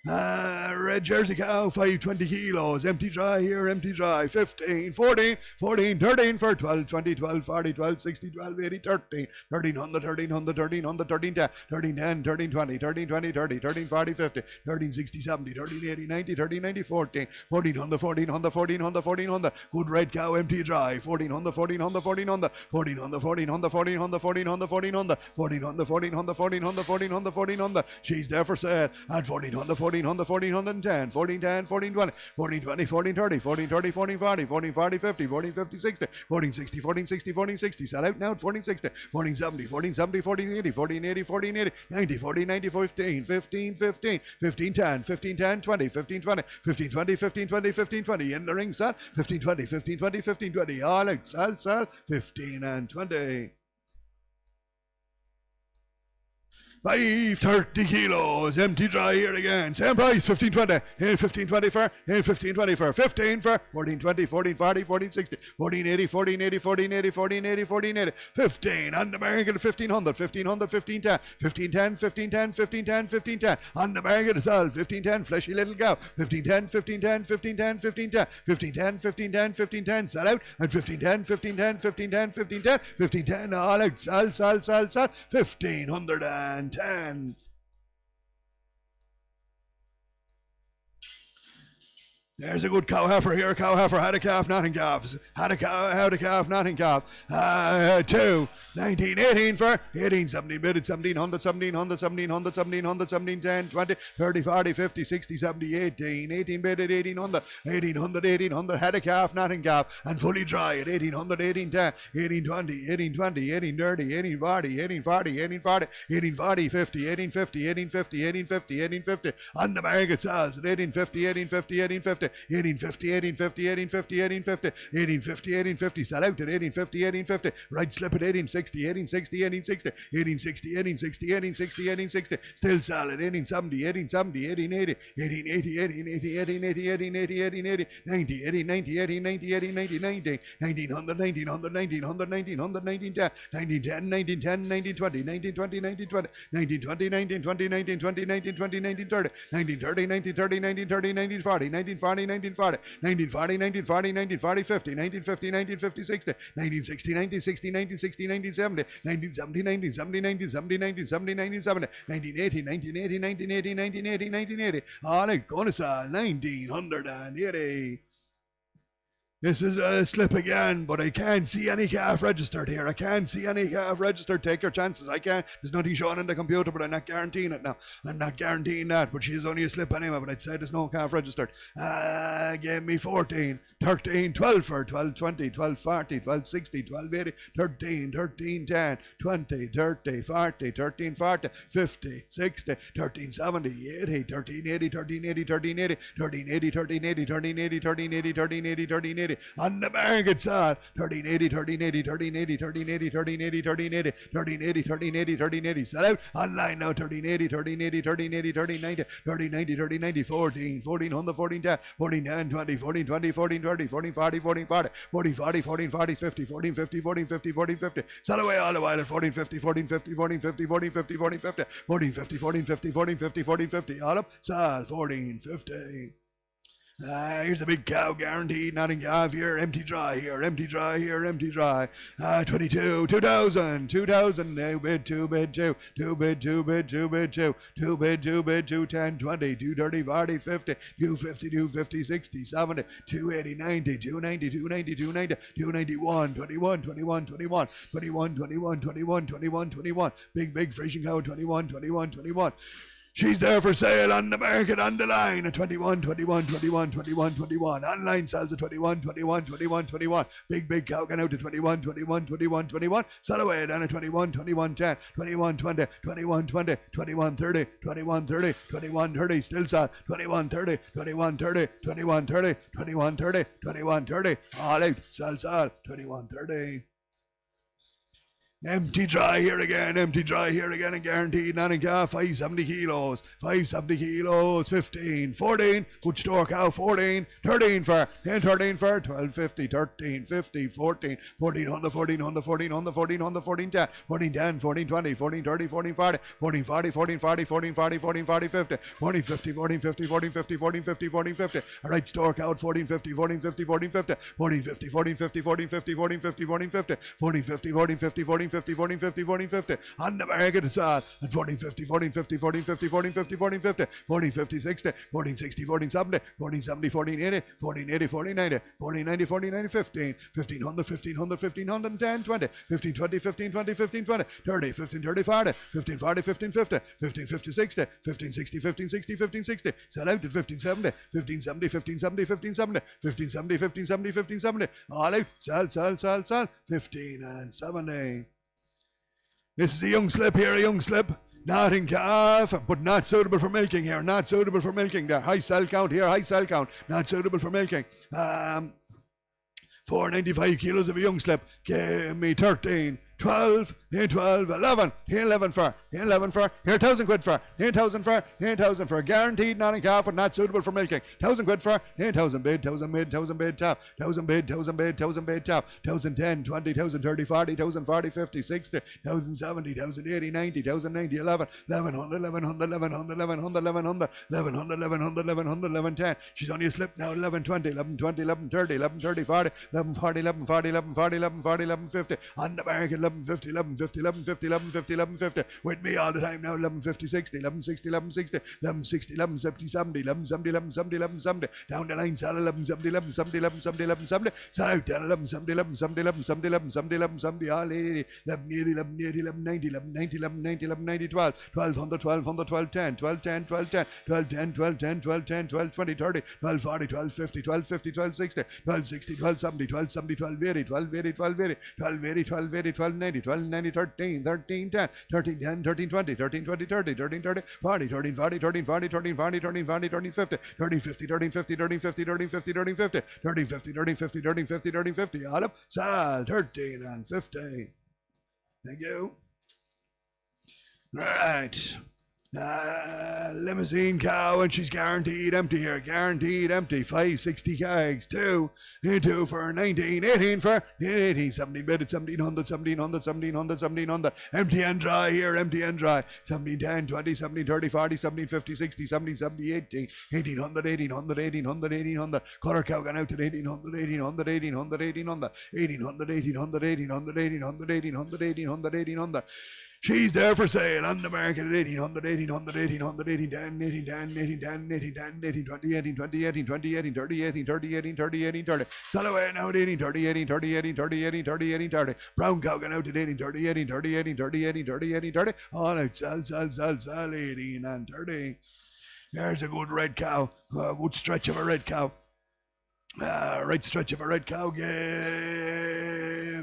Red Jersey cow, 520 kilos, empty dry here, empty dry, 15, 14, 14, 13 for 12, 20, 12, 40, 12, 60, 12, 80, 13, 1300, 1300, 1300, 13, 10, 13, 10, 13, 20, 13, 20, 30, 13, 40, 50, 13, 60, 70, 13, 80, 90, 13, 90, 14, 1400, 1400, 1400, 1400, good red cow, empty dry, 1400, 1400, 1400, 1400, 1400, 1400, 1400, 1400, 1400, 1400, 1400, 1400, 1400, she's there for sale at 1400, 1400, 1410, 1410, 1420, 1420, 1430, 1430, 1440, 1440, 50, 1450, 60, 1460, 1460, 1460, sell out now at 1460, 1470, 1470, 1480, 1480, 1480, 90, 40, 90, 15, 15, 15, 1510, 1510, 20, 1520, 1520, 1520, 1520, in the ring sell, 1520, 1520, 1520, all out, sell, 15 and 20. 530 kilos, empty dry here again. Same price, 1520. In 1520 for, in 1520 for, 15 for, 1420, 1440, 1460, 1480, 1480, 1480, 1480, 1480, 15 on the American 1500, 1500, 1510, 1510, 1510, 1510, 1510 on the American as well, 1510, fleshy little cow, 1510, 1510, 1510, 1510, 1510, 1510, 1510, sell out, and 1510, 1510, 1510, 1510, 1510, all out, sell, 1510. There's a good cow heifer here. Cow heifer had a calf, nothing calves. Had a calf, nothing calf. 2, 19, 18 for 18, 17 bid, 1700, 1700, 1700, 1700, 17, 10, 20, 30, 40, 50, 60, 70, 18, 18 bid at 1800, 1800, 1800, had a calf, nothing calf, and fully dry at 1800, 18, 10, 18, 20, 18, 20, 18, 30, 18, 40, 18, 40, 18, 40, 18, 40, 50, 18, 50, 18, 50, 18, 50, 18, 50, on the market sells at 18, 50, 18, 50, 18, 50, 1850, 1850, 1850, 1850, 1850, 1850, sell out at 1850, 1850, right slip at 1860, 1860, 1860, 1860, 1860, 1860, 1860, still sell at 1870, 1870, 1880, 1880, 1880, 1880, 1880, 90, 80, 90, 90, 90, 1900, 1900, 1900, 1900, 1900, 1910, 1910, 1920, 1920, 1920, 1920, 1920, 1920, 1930, 1930, 1930, 1930, 1940, 1940, 1940, 1940, 1940, 1940, 50, 1950, 1950, 60, 1960, 1960, 1960, 1970, 1970, 1970, 1970, 1970, 1970, 1980, 1980, 1980, 1980, 1980, all right, gonna sell 1980. This is a slip again, but I can't see any calf registered here. I can't see any calf registered. Take your chances. I can't. There's nothing showing in the computer, but I'm not guaranteeing it now. I'm not guaranteeing that, but she's only a slip anyway, but I'd say there's no calf registered. Gave me 14, 13, 12 for 12, 20, 12, 40, 12, 60, 12, 80, 13, 13, 10, 20, 30, 40, 13, 40, 50, 60, 13, 70, 80, 13, 80, 13, 80, 13, 80, 13, 80, 13, 80, 13, 80, 13, 80, 13, 80, 13, 80, on the market side, 1380, 1380, 1380, 1380, 1380, 1380, 1380, 1380, 1380, sell out online now, 1380, 1380, 1380, 1390, 1390, 1390, 14, 1400, 1410, 1410, 20, 1420, 1430, 1440, 1440, 1440, 1440, 50, 1450, 1450, 1450, sell away all the while at 1450, 1450, 1450, 1450, 1450, 1450, 1450, 1450, 1450, all up, sell 1450. Here's a big cow, guaranteed, nothing calf here, empty dry here, empty dry here, empty dry. 22, 2000, 2000, no bid, 2 bid, 2, 2 bid, 2 bid, 2 bid, 2, 2 bid, 2 bid, 2, 10, 20, 230, 40, 50, 250, 250, 60, 70, 280, 90, 290, 290, 290, 291, 21, 21, 21, 21, 21, 21, 21, 21, big frisian cow, 21, 21, 21. She's there for sale on the market, on the line at 21, 21, 21, 21, 21. Online sells at 21, 21, 21, 21. Big cow going out to 21, 21, 21, 21. Sell away down at 21, 21, 10, 21, 20, 21, 20, 21, 30, 21, 30, 21, 30. Still sell 21, 30, 21, 30, 21, 30, 21, 30, 21, 30. All out, sell, 21, 30. Empty dry here again, and guaranteed, nothing calf, 570 kilos, 570 kilos, 15, 14, good store cow, 14, 13 for, 10, 13 for, 1250, 13, 50, 14, 1400, 1400, 1400, 1400, 14, 10, 14, 10, 14, 20, 14, 30, 14, 40, 14, 40, 14, 40, 14, 40, 14, 40, 50, 14, 50, 14, 50, 14, 50, 14, 50, 14, 50, all right, store cow, 14, 50, 14, 50, 14, 50, 14, 50, 14, 50, 14, 50, 14, 50, 14, 50, 14, 50, 14, 50, 14, 50, 14, 50, 14, 50, on the market is at 14, 50, 14, 50, 14, 50, 14, 50, 14, 50, 14, 50, 60, 14, 60, 14, 70, 14, 70, 14, 80, 14, 80, 14, 90, 14, 90, 14, 90, 15, 1500, 1500, 1500, 10, 20, 15, 20, 15, 20, 15, 20, 30, 15, 30, 40, 15, 40, 15, 50, 15, 50, 60, 15, 60, 15, 60, 15, 60, sell out at 15, 70, 15, 70, 15, 70, 15, 70, 15, 70, 15, 70, 15, 70, all out, sell, 15 and 70. This is a young slip here, not in calf, but not suitable for milking here, not suitable for milking there. High cell count here, not suitable for495 kilos of a young slip, gave me 13, 12, here 12, 11, here 11 for, here 11 for, here 1,000 quid for, here 1,000 for, here 1,000 for, guaranteed non calf but not suitable for milking. 1,000 quid for, here 1,000 bid, 1,000 bid, 1,000 bid tap, 1,000 bid, 1,000 bid, 1,000 bid tap, 1,010, 20, 1,000 30, 40, 1,000 40, 50, 60, 1,000 70, 1,000 80, 90, 1,000 90, 11, 1,100, 1,100, 1,100, 1,100, 1,100, 1,100, 1,100, 1,100, 1110. She's only a slip now. 1120, 1120, 1130, 1130, 40, 1140, 1140, 1140, 1140, 1150. On the market, 1150, 1150, 1150, 1150, 1150. With me all the time now. 1150, 60, 1160, 1160, 1160, 1170, 70, 1170, 1170, 1170. Down the line, sell 1170, 1170, 1170, 1170. Sell out then 1170, 1170, 1170, 1170, 1170, all 80, 1180, 1180, 1190, 1190, 1190, 1190, 12, 1200, 1200, 1210, 1210, 1210, 1210, 1210, 1210, 12, 20, 30, 12, 40, 12, 50, 12, 50, 12, 60, 12, 60, 12, 70, 12, 70, 12, 80, 12, 80, 12, 80, 12, 80, 12, 80, 12, 90, 12, 90, 13, 13, 10, 13, 10, 13, 20, 13, 20, 30, 13, 30, 40, 13, 40, 13, 40, 13, 40, 13, 40, 13, 50, 13, 50, 13, 50, 13, 50, 13, 50, 13, 50, 13, 50, 13, 50, 13, 50, 13, 50, all up, sell 13 and 50. Thank you. Right. Limousine cow, and she's guaranteed empty here. Guaranteed empty. 560 kegs. 2 for 19. 18 for 18. 17 bid at 1700, 1700, 1700, 1700. Empty and dry here. Empty and dry. 1710, 20, 17, 30, 40, 17, 50, 60, 17, 70, 18. 1800, 1800, 1800, 1800. Color cow gone out at 1800, 1800, 1800, 1800. 1800, 1800, 1800, 1800, 1800, 1800, 1800. She's there for sale on the market at 1800, 1800, 1800, 1810, 1810, 1810, 1810, 1820, 1820, 1820, 1830, 1830, 1830, 1830. Sell away now at 1830, 1830, 1830, 1830, 1830. Brown cow going out at 1830, 1830, 1830, 1830, 1830. All out, sell, 18 and 30. There's a good red cow, a good stretch of a red cow. Right stretch of a red cow. Give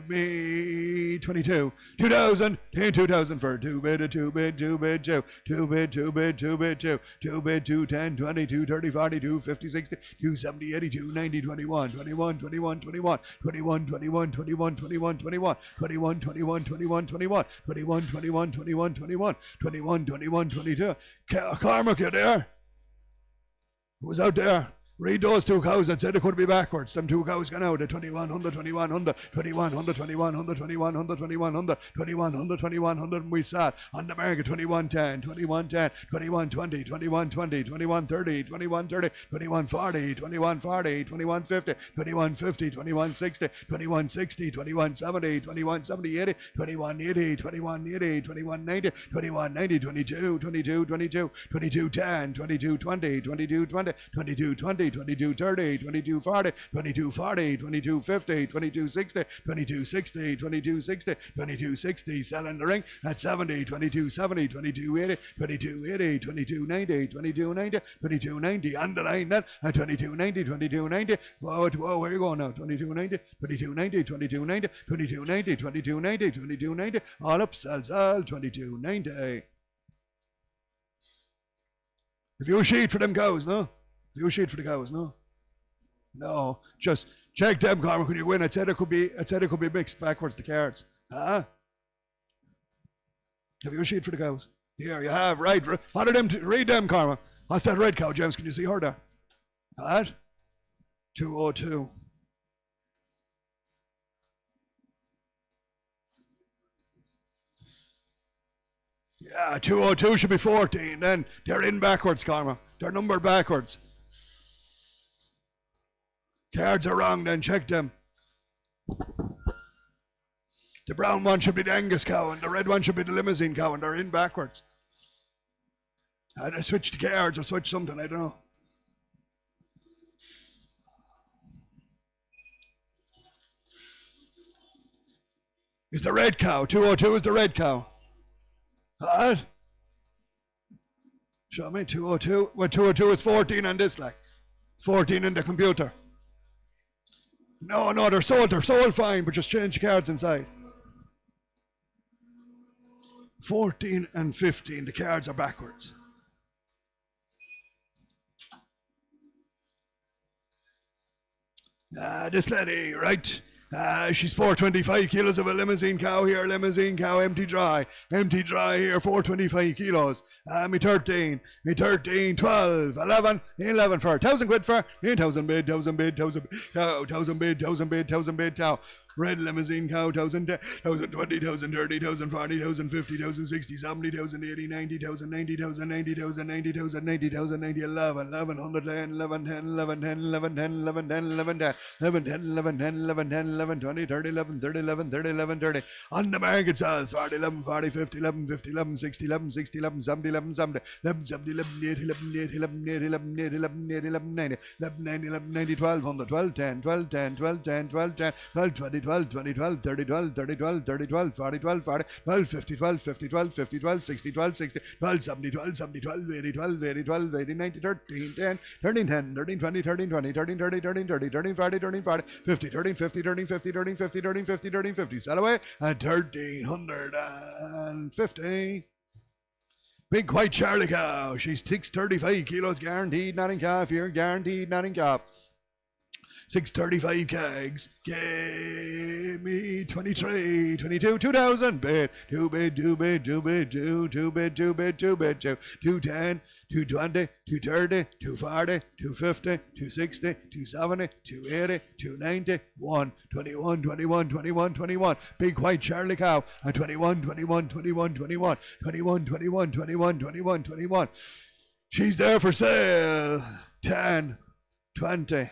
me 22. 2,000. 2,000 for 2 bid, 2 bid, 2 bid, 2. 2 bid, 2 bid, 2 bid, 2. 2 bid, 210, 20, 230, 40, 250, 60, 270, 80, 290, 21, 21, 21, 21, 21, 21, 21, 21, 21, 21, 21, 21, 21, 21, 21, 21, 21, 21, 21, 22. Cormac, you there? Who's out there? Read those 2 cows that said it could be backwards. Them 2 cows gone out at 2100, 2100, 2100, 2100, 2100, 2100, 2100, 2100, and we sat on the market 2110, 2110, 2120, 2120, 2130, 2130, 2140, 2140, 2150, 2150, 2160, 2160, 2170, 2170, 80, 2180, 2180, 2190, 2190, 22, 22, 22, 2210, 2220, 2220, 2220, 2230, 2240, 2240, 2250, 2260, 2260, 2260, 2260, selling the ring at 70, 2270, 2280, 2280, 2290, 2290, 2290, on the line then at 2290, 2290. Whoa, where are you going now? 2290, 2290, 2290, 2290, 2290, 2290, all up, sell, 2290. If you sheet for them cows, no? You sheet for the cows, no? No, just check them, Cormac, when you win. I said it could be mixed backwards, the cards. Huh? Have you a sheet for the cows? Here, you have, right. What are them, read them, Cormac. What's that red cow, James? Can you see her there? What? 202. Yeah, 202 should be 14. Then they're in backwards, Cormac. They're numbered backwards. Cards are wrong, then check them. The brown one should be the Angus cow, and the red one should be the limousine cow, and they're in backwards. I switched the cards or switched something, I don't know. It's the red cow. 202 is the red cow. What? Show me 202. Well, 202 is 14 on this, like. It's 14 in the computer. No, they're sold fine, but just change the cards inside. 14 and 15, the cards are backwards. This lady, right? She's 425 kilos of a limousine cow here, limousine cow, empty dry here, 425 kilos. Me 13, 12, 11 for 1,000 quid for 1,000 bid, 1,000 bid, 1,000 cow, 1,000 bid, 1,000 bid, 1,000 bid cow. Red limousine cow, 1,000, 20, 30, 40, 50, 60, 70, 80, 90, 90, 11, 100, 11, 10, 11, 10, 11, 10, 11, 10, 11, 10, 11, 10, 11, 10, 11, 10, 11, 20, 30, 11, 30, 11, 30, 11, 30. On the market sells 40, 11, 40, 50, 11, 50, 11, 60, 11, 60, 11, 70, 11, 70, 11, 70, 11, 80, 11, 80, 11, 80, 11, 80, 11, 80, 11, 90, 11, 90, 11, 90, 12, 100, 12, 10, 12, 10, 12, 10, 12, 10, 12, 20, 12, 20, 12, 30, 12, 30, 12, 30, 12, 40, 12, 40, 12, 50, 12, 50, 12, 50, 12, 60, 12, 60, 12, 70, 12, 70, 12, 80, 12, 80, 12, 80, 90, 13, 10, 13, 10, 13, 20, 13, 20, 13, 30, 13, 30, 13, 40, 13, 40, 50, 13, 50, 13, 50, 13, 50, 13, 50, 13, 50. Sell away at 1,350. Big white Charlie cow. She's 635 kilos guaranteed, not in calf here, guaranteed, not in calf. 635 kegs, gave me 23, 22, 2,000 bid, 2 bid, 2 bid, 2 bid, 2, 2 bid, 2 bid, 2 bid, 2, 210, 220, 230, 240, 250, 260, 270, 280, 290, 1, 21, 21, 21, 21. Big white Charlie cow at 21, 21, 21, 21, 21, 21, 21, 21, 21. She's there for sale. 10, 20,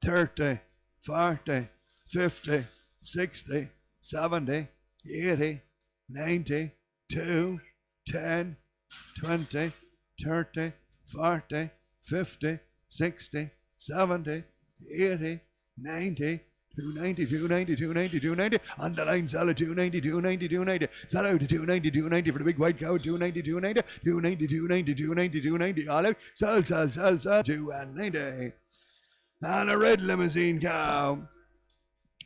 30, 40, 50, 60, 70, 80, 90, 2, 10, 20, 30, 40, 50, 60, 70, 80, 90, 290, 290, 290, 290. On the line, sell at 290, 290, 290. Sell out to 290, 290 for the big white cow. 290, 290, 290, 290, 290, 290. All out. Sell, 290. And a red limousine cow.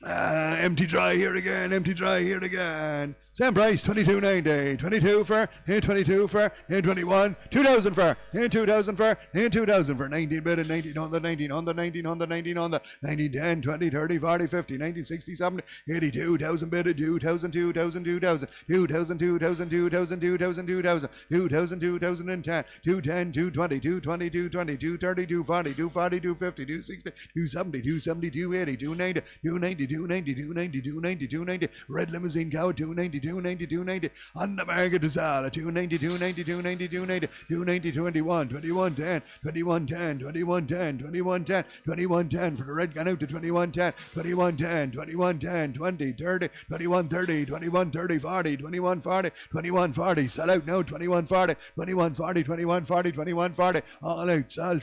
Empty dry here again, empty dry here again. Same price, 22.90. 22 for, 22 for, 21, 2,000 for, 2,000 for, 2,000 for, 19 bid and 19 on the 19 on the 19 on the 19 on the 19, 10, 20, 30, 40, 50, 19, 60, 70, 82, 1,000 bid and 2,000, 2,000, 2,000, 2,000, 2,000, 2,000, 2,000, 2,000, 2,000, 2,010, 210, 220, 220, 220, 230, 240, 240, 250, 260, 270, 270, 280, 290, 290, 290, 290, 290, 290, red limousine cow, 290, 290, 290, on the market to sell at 290, 290, 290, 290, 290, 21, 21, 10, 21, 10, 21, 10, 21, 10, 21, 10 for the red gun out to 21, 10, 21, 10, 21, 10, 20, 30, 21, 30, 21, 30, 40, 21, 40, 21, 40, sell out now, 21, 40, 21, 40, 21, 40, 21, 40, all out, sell,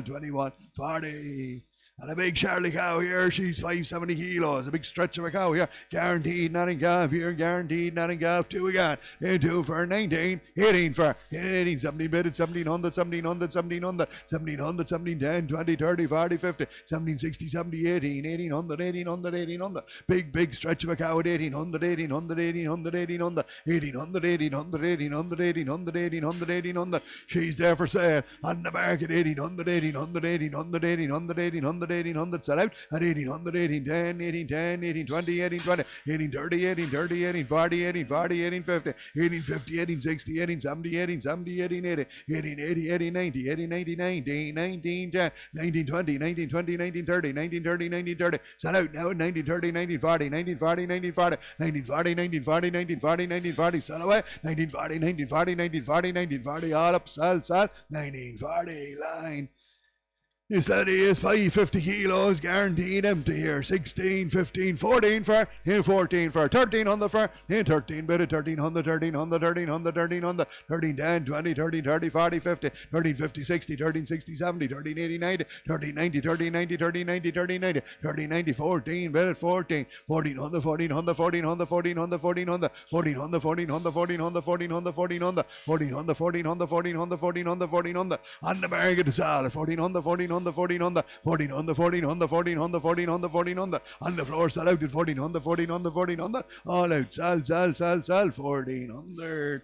21, 40. And a big Charlie cow here, she's 570 kilos, a big stretch of a cow here, guaranteed not in calf here, guaranteed not in calf, 2 again, 2 for 19, 18 for, 18, 17 bid, 1,700, 1,700, 1,700, 1,700, 17, 10, 20, 30, 40, 50, 17, 60, 70, 18, 1,800, 1,800, 1,800, big stretch of a cow at 1,800, 1,800, 1,800, 1,800, 1,800, 1,800, 1,800, 1,800, 1,800, 1,800, she's there for sale, on the market, 1,800, 1,800, 1,800, 1,800, 1,800, 1,800, sell out at 1,800, 1,810, 1,810, 1,820, 1,820, 1,830, 1,830, 1,840, 1,840, 1,850, 1,850, 1,860, 1,870, 1,870, 1,880, 1,880, 1,890, 1,890, 19, 1910, 1920, 1920, 1930, 1930, 1930, sell out now at 1930, 1940, 1940, 1940, 1940, 1940, 1940, 1940, sell away, 1940, 1940, 1940, 1940, all up, sell, 1940, line. This lady is 550 kilos, guaranteed empty here. 16, 15, 14 for, 14 for, 13 on the for, 13 bid at 13 on the 13 on the 13 on the 13 on the 13, 10, 20, 30, 30, 40, 50, 13, 50, 60, 13, 60, 70, 13, 80, 90, 13, 90, 13, 90, 13, 90, 13, 90, 13, 90, 14 bid at 14, 14 on the 14 on the 14 on the 14 on the 14 on the 14 on the 14 on the 14 on the 14 on the 14 on the 14 on the 14 on the 14 on the 14 on the 14 on the market to sell at 14 on the 14 on the 14 on the 14 on the 14 on the 14 on the 14 on the 14 on the floor, sell out at 14 on the 14 on the 14 on the all out, sell 1,400.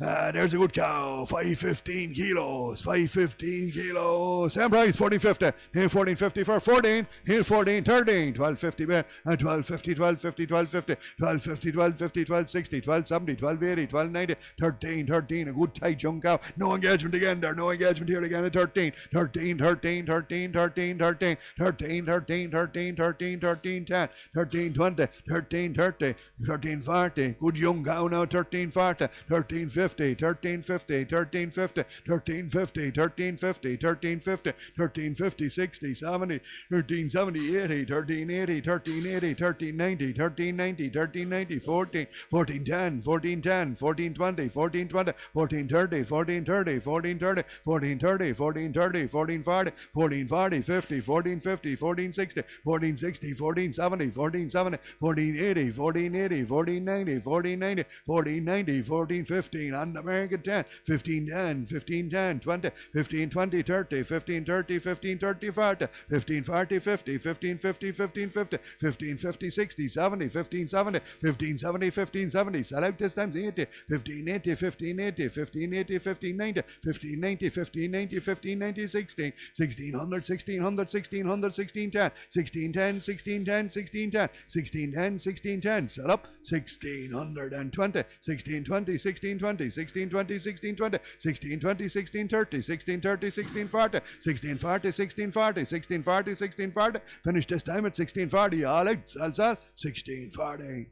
There's a good cow. 515 kilos. 515 kilos. Same price. 1450. Here 1450 for 14. Here 14. 13. 1250. And 1250. 1250. 1250. 1250. 1250. 1260. 1270. 1280. 1290. 13. 13. A good tight young cow. No engagement again there. No engagement here again at 13. 13. 13. 13. 13. 13. 13. 13. 13. 13. 13. 10. 13. 20. 13. 30. 13. 40. Good young cow now. 13. 40. 13. 50, 1350, 1350, 1350, 1350, 1350, 1350, 60, 70, 1370, 80, 1380, 1380, 1390, 1390, 1390, 14, 1410, 1410, 1420, 1420, 1430, 1430, 1430, 1430, 1430, 1440, 1440, 50, 1450, 1460, 1460, 1470, 1470, 1480, 1480, 1490, 1490, 1490, 1450, on the American 10, 15 10, 15 10, 20, 15 20, 30, 15 30, 15 30, 40, 15 40, 50, 15 50, 15 50, 15 50, 60, 70, 15 70, 15 70, 15 70, sell out this time 80, 15 80, 15 80, 15 80, 15 90, 15 90, 15 90, 15 90, 16, 1600, 1600, 1600, 16 10, 16 10, 16 10, 16 10, 16 10, 16 10, sell up 1620, 16 20, 16 20, 16 20, 16 20, 16 20, 16 30, 16 30, 16 40, 16 40, 16 40, 16 40, 16 40, finish this time at 16 40, all out, sell, 16 40.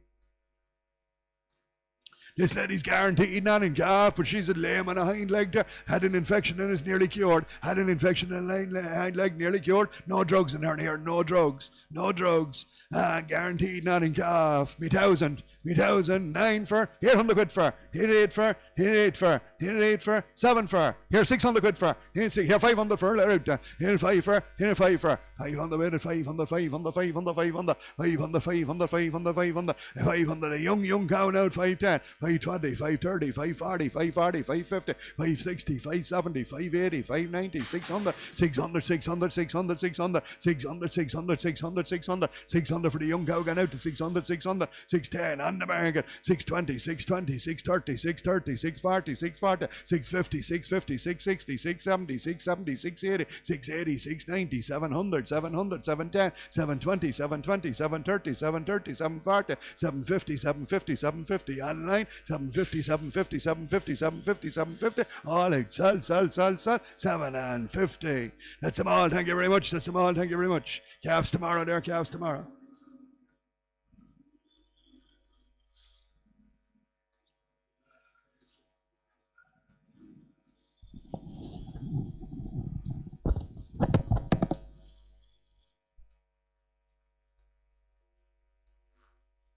This lady's guaranteed not in calf, but she's a lame on a hind leg there. Had an infection and is nearly cured. Had an infection in a hind leg, nearly cured. No drugs in her here, no drugs, no drugs. Guaranteed not in calf. Me thousand, 9 for. Here 100 quid for. Here 8 for. Here 8 for. Here 8 for. 7 for. Here 600 quid for. Here 500 for. Let out there. Here 5 for. Here 5 for. 500 with it. 500, 500, 500, 500, 500, 500, 500, 500, 500. A young cow now at 510. 520, 530, 540, 540, 550, 560, 570, 580, 590, 600, 600, 600, 600, 600, 600, 600, 600, 600, 600 for the young cow gone out to 600, 600, 610 on the market, 620, 620, 630, 630, 640, 640, 650, 650, 660, 670, 670, 680, 680, 690, 700, 700, 710, 720, 720, 730, 730, 740, 750, 750, 750, online, 750, 750, 750, 750, 750, all out, sell, 7 and 50. That's them all, thank you very much, that's them all, thank you very much. Calves tomorrow there, calves tomorrow.